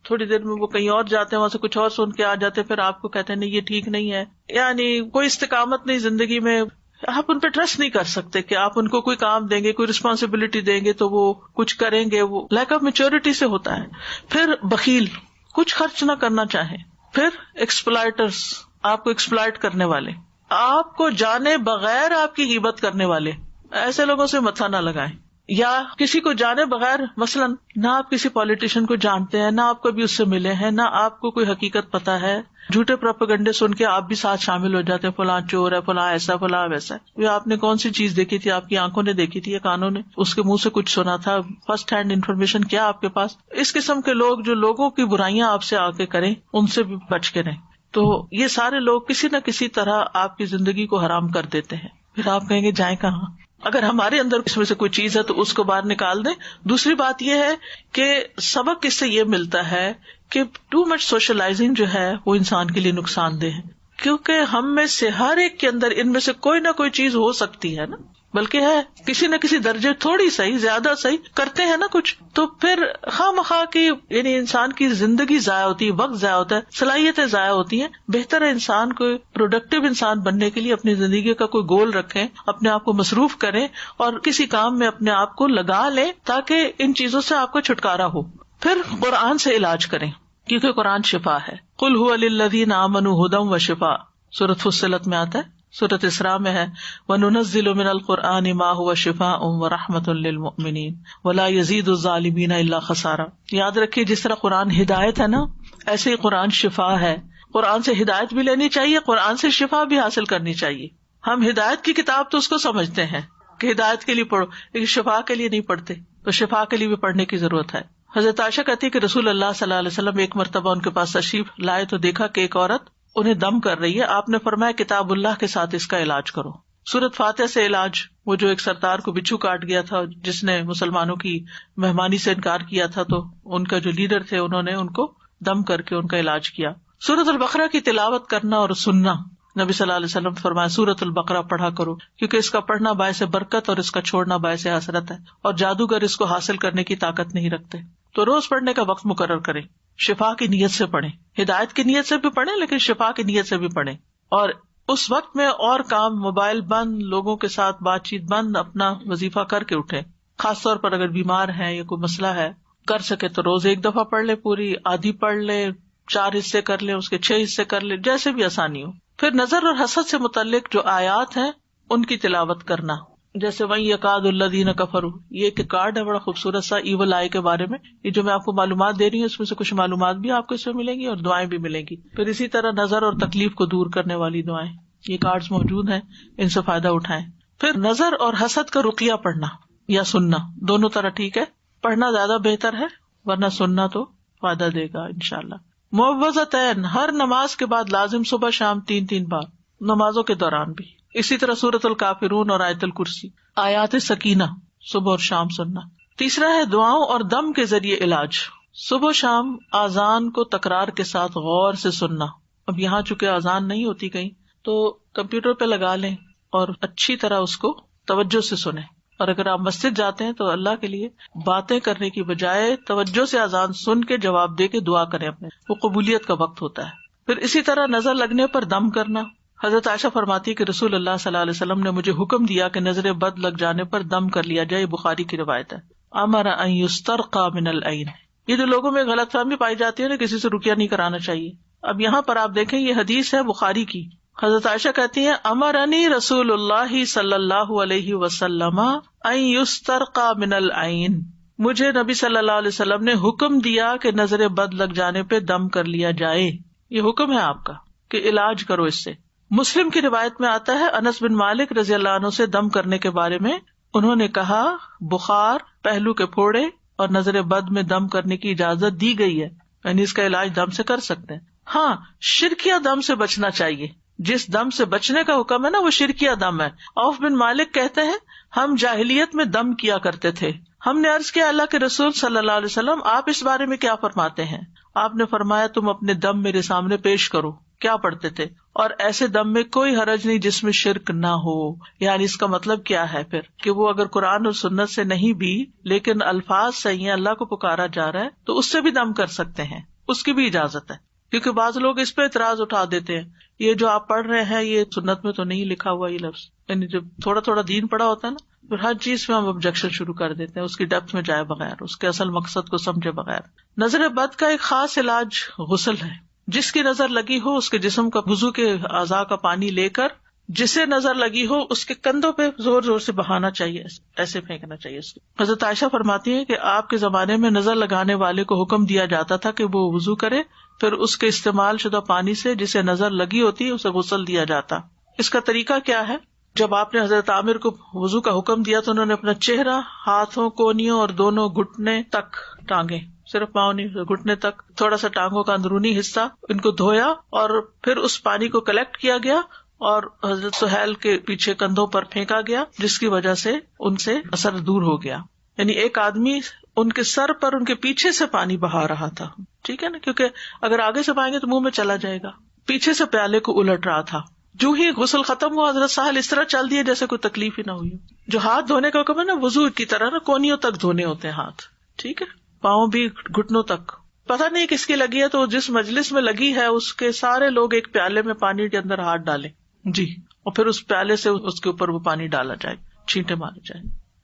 تھوڑی دیر میں وہ کہیں اور جاتے ہیں، وہاں سے کچھ اور سن کے آ جاتے ہیں، پھر آپ کو کہتے ہیں نہیں یہ ٹھیک نہیں ہے، یعنی کوئی استقامت نہیں زندگی میں، آپ ان پہ ٹرسٹ نہیں کر سکتے کہ آپ ان کو کوئی کام دیں گے، کوئی رسپانسبلٹی دیں گے تو وہ کچھ کریں گے، وہ لیک آف میچورٹی سے ہوتا ہے۔ پھر بخیل، کچھ خرچ نہ کرنا چاہیں۔ پھر ایکسپلائٹرز، آپ کو ایکسپلائٹ کرنے والے، آپ کو جانے بغیر آپ کی غیبت کرنے والے، ایسے لوگوں سے متھا نہ لگائیں۔ یا کسی کو جانے بغیر، مثلا نہ آپ کسی پولیٹیشین کو جانتے ہیں، نہ آپ کبھی اس سے ملے ہیں، نہ آپ کو کوئی حقیقت پتا ہے، جھوٹے پروپیگنڈے سن کے آپ بھی ساتھ شامل ہو جاتے ہیں، فلاں چور ہے، فلاں ایسا، فلاں ویسا۔ یہ آپ نے کون سی چیز دیکھی تھی، آپ کی آنکھوں نے دیکھی تھی یا کانوں نے، اس کے منہ سے کچھ سنا تھا، فرسٹ ہینڈ انفارمیشن کیا آپ کے پاس؟ اس قسم کے لوگ جو لوگوں کی برائیاں آپ سے آ کے کریں، ان سے بھی بچ کے رہیں۔ تو یہ سارے لوگ کسی نہ کسی طرح آپ کی زندگی کو حرام کر دیتے ہیں، پھر آپ کہیں گے جائیں کہاں؟ اگر ہمارے اندر اس میں سے کوئی چیز ہے تو اس کو باہر نکال دیں۔ دوسری بات یہ ہے کہ سبق اس سے یہ ملتا ہے کہ ٹو مچ سوشلائزنگ جو ہے وہ انسان کے لیے نقصان دہ ہے، کیونکہ ہم میں سے ہر ایک کے اندر ان میں سے کوئی نہ کوئی چیز ہو سکتی ہے نا، بلکہ ہے کسی نہ کسی درجے تھوڑی صحیح زیادہ صحیح کرتے ہیں نا کچھ، تو پھر خواہ مخواہ کی یعنی انسان کی زندگی ضائع ہوتی ہے، وقت ضائع ہوتا ہے، صلاحیتیں ضائع ہوتی ہیں. بہتر ہے انسان کو پروڈکٹیو انسان بننے کے لیے اپنی زندگی کا کوئی گول رکھیں، اپنے آپ کو مصروف کریں اور کسی کام میں اپنے آپ کو لگا لیں تاکہ ان چیزوں سے آپ کو چھٹکارا ہو. پھر قرآن سے علاج کریں کیونکہ قرآن شفا ہے. قل هو للذین آمنوا ھدی وشفاء، سورۃ فصلت میں آتا ہے، سورۃ اسراء میں ہے وَنُنَزِّلُ مِنَ الْقُرْآنِ مَا هُوَ شِفَاءٌ وَرَحْمَةٌ لِّلْمُؤْمِنِينَ وَلَا يَزِيدُ الظَّالِمِينَ إِلَّا خَسَارًا. یاد رکھیے جس طرح قرآن ہدایت ہے نا، ایسے ہی قرآن شفا ہے. قرآن سے ہدایت بھی لینی چاہیے، قرآن سے شفا بھی حاصل کرنی چاہیے. ہم ہدایت کی کتاب تو اس کو سمجھتے ہیں کہ ہدایت کے لیے پڑھو، لیکن شفا کے لیے نہیں پڑھتے، تو شفا کے لیے بھی پڑھنے کی ضرورت ہے. حضرت عائشہ کہتی ہے کہ رسول اللہ صلی اللہ علیہ وسلم ایک مرتبہ ان کے پاس تشریف لائے تو دیکھا کہ ایک عورت انہیں دم کر رہی ہے. آپ نے فرمایا کتاب اللہ کے ساتھ اس کا علاج کرو. سورۃ فاتحہ سے علاج. وہ جو ایک سردار کو بچھو کاٹ گیا تھا جس نے مسلمانوں کی مہمانی سے انکار کیا تھا، تو ان کا جو لیڈر تھے انہوں نے ان کو دم کر کے ان کا علاج کیا. سورۃ البقرہ کی تلاوت کرنا اور سننا. نبی صلی اللہ علیہ وسلم فرمایا سورۃ البقرہ پڑھا کرو کیونکہ اس کا پڑھنا باعث برکت اور اس کا چھوڑنا باعث حسرت ہے، اور جادوگر اس کو حاصل کرنے کی طاقت نہیں رکھتے. تو روز پڑھنے کا وقت مقرر کریں. شفا کی نیت سے پڑھیں، ہدایت کی نیت سے بھی پڑھیں لیکن شفا کی نیت سے بھی پڑھیں. اور اس وقت میں اور کام، موبائل بند، لوگوں کے ساتھ بات چیت بند، اپنا وظیفہ کر کے اٹھیں. خاص طور پر اگر بیمار ہیں یا کوئی مسئلہ ہے، کر سکے تو روز ایک دفعہ پڑھ لے، پوری آدھی پڑھ لے، 4 حصے کر لیں، اس کے 6 حصے کر لیں، جیسے بھی آسانی ہو. پھر نظر اور حسد سے متعلق جو آیات ہیں ان کی تلاوت کرنا، جیسے وَإِن يَكَادُ الَّذِينَ كَفَرُوا، یہ ایک کارڈ ہے بڑا خوبصورت سا ایول آئی کے بارے میں. یہ جو میں آپ کو معلومات دے رہی ہوں اس میں سے کچھ معلومات بھی آپ کو اس میں ملیں گی اور دعائیں بھی ملیں گی. پھر اسی طرح نظر اور تکلیف کو دور کرنے والی دعائیں، یہ کارڈز موجود ہیں، ان سے فائدہ اٹھائیں. پھر نظر اور حسد کا رقیہ پڑھنا یا سننا، دونوں طرح ٹھیک ہے. پڑھنا زیادہ بہتر ہے ورنہ سننا تو فائدہ دے گا انشاءاللہ. معوذتین، ہر نماز کے بعد لازم، صبح شام 3 بار، نمازوں کے دوران بھی. اسی طرح سورۃ الکافرون اور آیت الکرسی. آیات سکینہ صبح اور شام سننا. تیسرا ہے دعاؤں اور دم کے ذریعے علاج. صبح شام آذان کو تکرار کے ساتھ غور سے سننا. اب یہاں چونکہ آذان نہیں ہوتی کہیں تو کمپیوٹر پہ لگا لیں اور اچھی طرح اس کو توجہ سے سنیں. اور اگر آپ مسجد جاتے ہیں تو اللہ کے لیے باتیں کرنے کی بجائے توجہ سے آذان سن کے جواب دے کے دعا کریں اپنے، وہ قبولیت کا وقت ہوتا ہے. پھر اسی طرح نظر لگنے پر دم کرنا. حضرت عائشہ فرماتی ہے کہ رسول اللہ صلی اللہ علیہ وسلم نے مجھے حکم دیا کہ نظر بد لگ جانے پر دم کر لیا جائے. بخاری کی روایت ہے. امر ان یسترقى من العین. یہ جو لوگوں میں غلط فہمی پائی جاتی ہے نا، کسی سے رقیہ نہیں کرانا چاہیے. اب یہاں پر آپ دیکھیں یہ حدیث ہے بخاری کی. حضرت عائشہ کہتی ہیں امرنی رسول اللہ صلی اللہ علیہ وسلم ان یسترقى من العین. مجھے نبی صلی اللہ علیہ وسلم نے حکم دیا کہ نظر بد لگ جانے پہ دم کر لیا جائے. یہ حکم ہے آپ کا کہ علاج کرو اس سے. مسلم کی روایت میں آتا ہے انس بن مالک رضی اللہ عنہ سے دم کرنے کے بارے میں انہوں نے کہا بخار، پہلو کے پھوڑے اور نظر بد میں دم کرنے کی اجازت دی گئی ہے، یعنی اس کا علاج دم سے کر سکتے ہیں. ہاں، شرکیہ دم سے بچنا چاہیے. جس دم سے بچنے کا حکم ہے نا وہ شرکیہ دم ہے. عوف بن مالک کہتے ہیں ہم جاہلیت میں دم کیا کرتے تھے. ہم نے عرض کیا اللہ کے رسول صلی اللہ علیہ وسلم آپ اس بارے میں کیا فرماتے ہیں؟ آپ نے فرمایا تم اپنے دم میرے سامنے پیش کرو. کیا پڑھتے تھے؟ اور ایسے دم میں کوئی حرج نہیں جس میں شرک نہ ہو. یعنی اس کا مطلب کیا ہے پھر کہ وہ اگر قرآن اور سنت سے نہیں بھی لیکن الفاظ صحیح ہیں، اللہ کو پکارا جا رہا ہے تو اس سے بھی دم کر سکتے ہیں، اس کی بھی اجازت ہے. کیونکہ بعض لوگ اس پہ اعتراض اٹھا دیتے ہیں یہ جو آپ پڑھ رہے ہیں یہ سنت میں تو نہیں لکھا ہوا یہ لفظ. یعنی جب تھوڑا تھوڑا دین پڑا ہوتا ہے نا پھر ہر چیز میں ہم آبجیکشن شروع کر دیتے ہیں، اس کی ڈیپتھ میں جائے بغیر، اس کے اصل مقصد کو سمجھے بغیر. نظر بد کا ایک خاص علاج غسل ہے. جس کی نظر لگی ہو اس کے جسم کا وضو کے اعضاء کا پانی لے کر جسے نظر لگی ہو اس کے کندھوں پہ زور زور سے بہانا چاہیے، ایسے پھینکنا چاہیے اس کو. حضرت عائشہ فرماتی ہے کہ آپ کے زمانے میں نظر لگانے والے کو حکم دیا جاتا تھا کہ وہ وضو کرے، پھر اس کے استعمال شدہ پانی سے جسے نظر لگی ہوتی اسے غسل دیا جاتا. اس کا طریقہ کیا ہے؟ جب آپ نے حضرت عامر کو وضو کا حکم دیا تو انہوں نے اپنا چہرہ، ہاتھوں، کونیوں اور دونوں گھٹنے تک ٹانگیں، صرف پاؤں نہیں، گھٹنے تک، تھوڑا سا ٹانگوں کا اندرونی حصہ ان کو دھویا اور پھر اس پانی کو کلیکٹ کیا گیا اور حضرت سہیل کے پیچھے کندھوں پر پھینکا گیا، جس کی وجہ سے ان سے اثر دور ہو گیا. یعنی ایک آدمی ان کے سر پر ان کے پیچھے سے پانی بہا رہا تھا، ٹھیک ہے نا، کیونکہ اگر آگے سے پائیں گے تو منہ میں چلا جائے گا. پیچھے سے پیالے کو الٹ رہا تھا جو ہی غسل ختم ہوا حضرت سہل اس طرح چل دیے جیسے کوئی تکلیف ہی نہ ہوئی. جو ہاتھ دھونے کا حکم ہے نا وضو کی طرح نا کونیوں تک دھونے ہوتے ہیں ہاتھ, ٹھیک ہے, پاؤں بھی گھٹنوں تک. پتہ نہیں کس کی لگی ہے تو جس مجلس میں لگی ہے اس کے سارے لوگ ایک پیالے میں پانی کے اندر ہاتھ ڈالیں جی, اور پھر اس پیالے سے اس کے اوپر وہ پانی ڈالا جائے, چھینٹے مارے جائیں.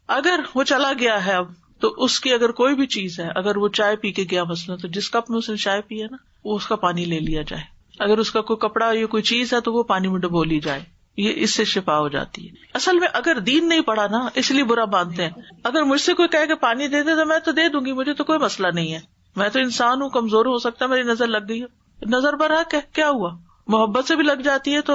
اگر وہ چلا گیا ہے اب تو اس کی اگر کوئی بھی چیز ہے, اگر وہ چائے پی کے گیا مثلا تو جس کپ میں اس نے چائے پی ہے نا وہ اس کا پانی لے لیا جائے. اگر اس کا کوئی کپڑا یا کوئی چیز ہے تو وہ پانی میں ڈبو لی جائے, یہ اس سے شفا ہو جاتی ہے. اصل میں اگر دین نہیں پڑھا نا اس لیے برا مانتے ہیں. اگر مجھ سے کوئی کہے کہ پانی دے دے تو میں تو دے دوں گی, مجھے تو کوئی مسئلہ نہیں ہے, میں تو انسان ہوں, کمزور ہو سکتا ہے, میری نظر لگ گئی ہے, نظر برحق ہے, کیا ہوا, محبت سے بھی لگ جاتی ہے. تو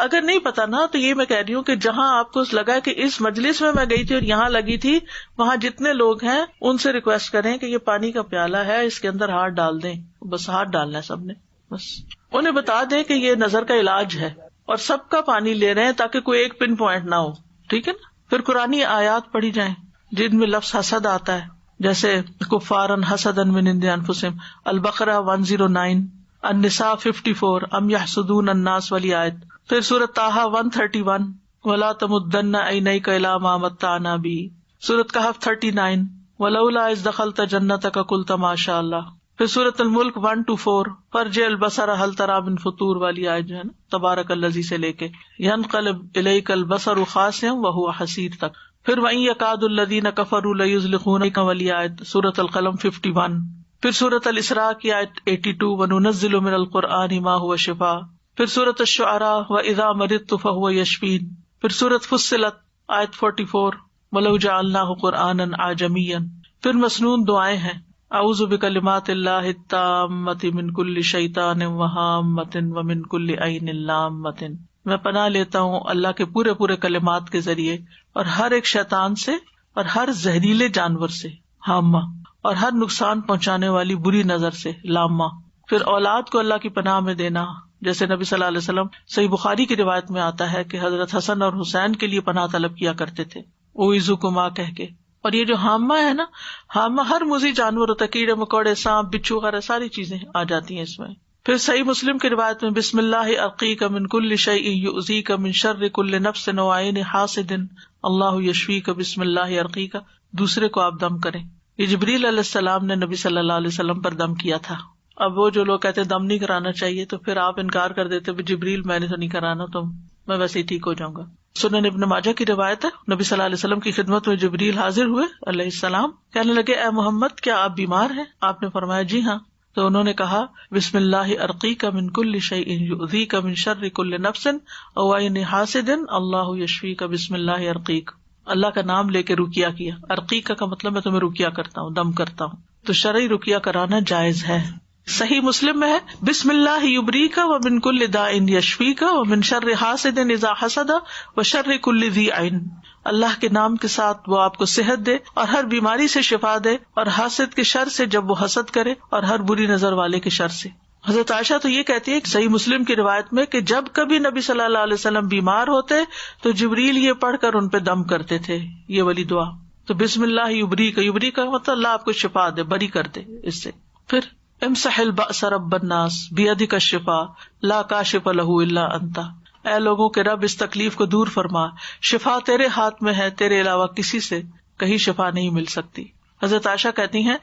اگر نہیں پتا نا تو یہ میں کہہ رہی ہوں کہ جہاں آپ کو لگا کہ اس مجلس میں گئی تھی اور یہاں لگی تھی, وہاں جتنے لوگ ہیں ان سے ریکویسٹ کریں کہ یہ پانی کا پیالہ ہے, اس کے اندر ہاتھ ڈال دیں, بس ہاتھ ڈالنا ہے سب نے, بس انہیں بتا دیں کہ یہ نظر کا علاج ہے اور سب کا پانی لے رہے ہیں تاکہ کوئی ایک پن پوائنٹ نہ ہو, ٹھیک ہے نا. پھر قرآنی آیات پڑھی جائیں جن میں لفظ حسد آتا ہے, جیسے کفارن حسدن من عند انفسہم, البقرہ 109, النساء 54, ام یحسدون الناس والی آیت. پھر سورۃ طٰہٰ 131, ولا تمدن عینیک الی ما متعنا بہ. سورۃ کہف 39, ولولا اذ دخلت جنتک قلت ما شاء اللہ. پھر سورۃ الملک 1-4, فرجع البصر هل تری من فطور والی آیت جو ہے نا, تبارک الذی سے لے کے ینقلب الیک البصر خاسئا وهو حسیر تک. پھر وَإِن يَكَادُ الَّذِينَ كَفَرُوا لَيُزْلِقُونَكَ والی آیت, سورۃ القلم 51. پھر سورۃ الاسراء کی آیت 82, وَنُنَزِّلُ مِنَ الْقُرْآنِ مَا هُوَ شِفَاءٌ. پھر سورۃ الشعراء, وَإِذَا مَرِضْتُ فَهُوَ يَشْفِينِ. پھر سورۃ فصلت آیت 44, وَلَوْ جَعَلْنَاهُ قُرْآنًا أَعْجَمِيًّا. پھر مسنون دعائیں ہیں, اعوذ بکلمات اللہ التامۃ من کل شیطان وہامۃ ومن کل عین لامۃ. میں پناہ لیتا ہوں اللہ کے پورے پورے کلمات کے ذریعے اور ہر ایک شیطان سے اور ہر زہریلے جانور سے, ہامہ, اور ہر نقصان پہنچانے والی بری نظر سے, لامہ. پھر اولاد کو اللہ کی پناہ میں دینا, جیسے نبی صلی اللہ علیہ وسلم صحیح بخاری کی روایت میں آتا ہے کہ حضرت حسن اور حسین کے لیے پناہ طلب کیا کرتے تھے, اعوذکما کہہ کے. اور یہ جو ہامہ ہے نا, ہامہ ہر موذی جانور ہوتا ہے, کیڑے مکوڑے, سانپ, بچھو وغیرہ ساری چیزیں آ جاتی ہیں اس میں. پھر صحیح مسلم کی روایت میں, بسم اللہ ارقیک من کل شیء یؤذیک من شر کل نفس وعین حاسد اللہ یشفیک بسم اللہ ارقیک. دوسرے کو آپ دم کریں. یہ جبریل علیہ السلام نے نبی صلی اللہ علیہ وسلم پر دم کیا تھا. اب وہ جو لوگ کہتے ہیں دم نہیں کرانا چاہیے, تو پھر آپ انکار کر دیتے, جبریل میں نے تو نہیں کرانا, تو میں ویسے ہی ٹھیک ہو جاؤں گا. سنن ابن ماجہ کی روایت ہے, نبی صلی اللہ علیہ وسلم کی خدمت میں جبریل حاضر ہوئے علیہ السلام, کہنے لگے اے محمد کیا آپ بیمار ہیں؟ آپ نے فرمایا جی ہاں. تو انہوں نے کہا بسم اللہ ارقیک من کل شیء یؤذیک من شر کل نفس او عین حاسد اللہ یشفیک بسم اللہ ارقیک. اللہ کا نام لے کے رقیہ کیا. ارقیک کا مطلب میں تمہیں رقیہ کرتا ہوں, دم کرتا ہوں. تو شرعی رقیہ کرانا جائز ہے. صحیح مسلم میں ہے, بسم اللہ یبریک ومن کل داء یشفیک ومن شر حاسد اذا حسد وشر کل ذی عین. اللہ کے نام کے ساتھ وہ آپ کو صحت دے اور ہر بیماری سے شفا دے, اور حاسد کے شر سے جب وہ حسد کرے, اور ہر بری نظر والے کے شر سے. حضرت عائشہ تو یہ کہتی ہے صحیح مسلم کی روایت میں کہ جب کبھی نبی صلی اللہ علیہ وسلم بیمار ہوتے تو جبریل یہ پڑھ کر ان پہ دم کرتے تھے, یہ والی دعا. تو بسم اللہ یبریک, یبریک کا مطلب اللہ آپ کو شفا دے, بری کر دے اس سے. پھر امسح البأس رب الناس بیدک الشفاء لا کاشف لہ الا انت. اے لوگوں کے رب اس تکلیف کو دور فرما, شفا تیرے ہاتھ میں ہے, تیرے علاوہ کسی سے کہیں شفا نہیں مل سکتی. حضرت عائشہ کہتی ہیں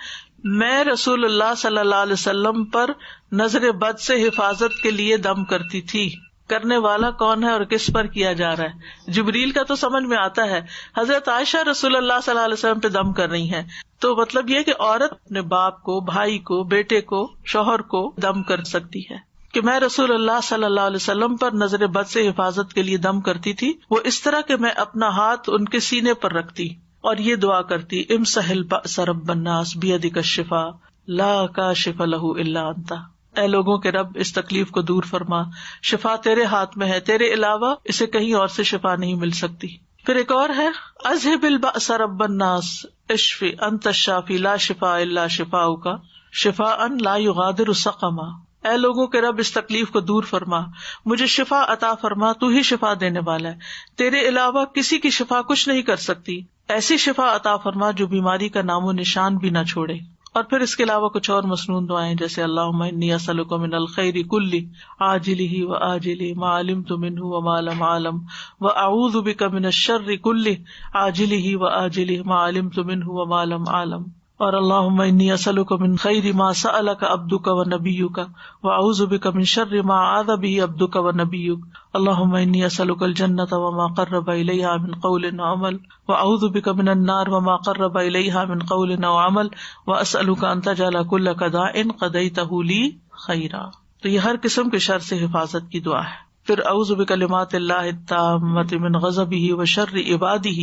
میں رسول اللہ صلی اللہ علیہ وسلم پر نظر بد سے حفاظت کے لیے دم کرتی تھی. کرنے والا کون ہے اور کس پر کیا جا رہا ہے؟ جبریل کا تو سمجھ میں آتا ہے, حضرت عائشہ رسول اللہ صلی اللہ علیہ وسلم پہ دم کر رہی ہیں, تو مطلب یہ کہ عورت اپنے باپ کو, بھائی کو, بیٹے کو, شوہر کو دم کر سکتی ہے. کہ میں رسول اللہ صلی اللہ علیہ وسلم پر نظر بد سے حفاظت کے لیے دم کرتی تھی, وہ اس طرح کہ میں اپنا ہاتھ ان کے سینے پر رکھتی اور یہ دعا کرتی, امسح البأس رب الناس بیدک الشفاء لا کاشف لہ الا انت. اے لوگوں کے رب اس تکلیف کو دور فرما, شفا تیرے ہاتھ میں ہے, تیرے علاوہ اسے کہیں اور سے شفا نہیں مل سکتی. پھر ایک اور ہے, اذهب البأس رب الناس اشفی انت الشافی لا شفاء الا شفاؤک شفاء لا یغادر سقما. اے لوگوں کے رب اس تکلیف کو دور فرما, مجھے شفا عطا فرما, تو ہی شفا دینے والا ہے, تیرے علاوہ کسی کی شفا کچھ نہیں کر سکتی. ایسی شفا عطا فرما جو بیماری کا نام و نشان بھی نہ چھوڑے. اور پھر اس کے علاوہ کچھ اور مسنون دعائیں جیسے اللہم انی اسألک من الخیر کلہ عاجلہ وآجلہ ما علمت منہ وما لم اعلم واعوذ بک من الشر کلہ عاجلہ وآجلہ ما علمت منہ وما لم اعلم، اور اللہم انی اسألک من خیر ما سألک عبدک ونبیک واعوذ بک من شر ما عاذ بہ عبدک ونبیک، اللہم انی اسألک الجنۃ وما قرب الیہا من قول وعمل واعوذ بک من النار وما قرب الیہا من قول وعمل واسألک ان تجعل کل قضاء قضیتہ لی خیرا۔ تو یہ ہر قسم کے شر سے حفاظت کی دعا ہے۔ پھر اعوذ بکلمات اللہ التامۃ من غضبہ وشر عبادہ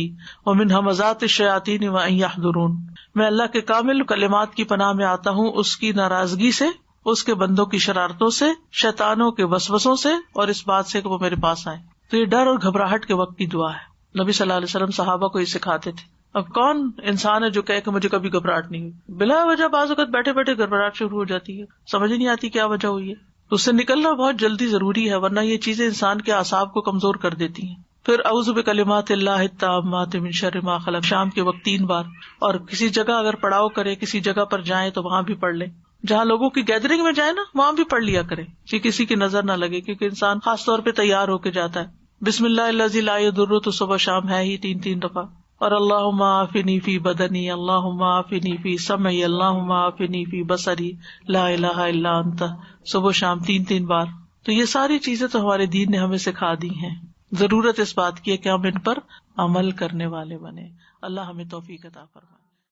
ومن ھمزات الشیاطین وان یحضرون، میں اللہ کے کامل کلمات کی پناہ میں آتا ہوں اس کی ناراضگی سے، اس کے بندوں کی شرارتوں سے، شیطانوں کے وسوسوں سے، اور اس بات سے کہ وہ میرے پاس آئیں۔ تو یہ ڈر اور گھبراہٹ کے وقت کی دعا ہے۔ نبی صلی اللہ علیہ وسلم صحابہ کو یہ سکھاتے تھے۔ اب کون انسان ہے جو کہے کہ مجھے کبھی گھبراہٹ نہیں ہوئی؟ بلا وجہ بعض اوقات بیٹھے بیٹھے گھبراہٹ شروع ہو جاتی ہے، سمجھ نہیں آتی کیا وجہ ہوئی ہے، تو اس سے نکلنا بہت جلدی ضروری ہے، ورنہ یہ چیزیں انسان کے اعصاب کو کمزور کر دیتی ہیں۔ پھر اعوذ بکلمات اللہ التامات من شر ما خلق شام کے وقت 3 بار، اور کسی جگہ اگر پڑاؤ کرے، کسی جگہ پر جائیں تو وہاں بھی پڑھ لیں، جہاں لوگوں کی گیدرنگ میں جائیں نا وہاں بھی پڑھ لیا کریں کہ کسی کی نظر نہ لگے، کیونکہ انسان خاص طور پہ تیار ہو کے جاتا ہے۔ بسم اللہ الذی لا یضر، تو صبح شام ہے ہی 3 دفعہ، اور اللہم عافنی فی بدنی، اللہم عافنی فی سمعی، اللہم عافنی فی بصری، لا الہ الا انت، صبح شام 3 بار۔ تو یہ ساری چیزیں تو ہمارے دین نے ہمیں سکھا دی ہیں، ضرورت اس بات کی ہے کہ ہم ان پر عمل کرنے والے بنے۔ اللہ ہمیں توفیق عطا فرمائے۔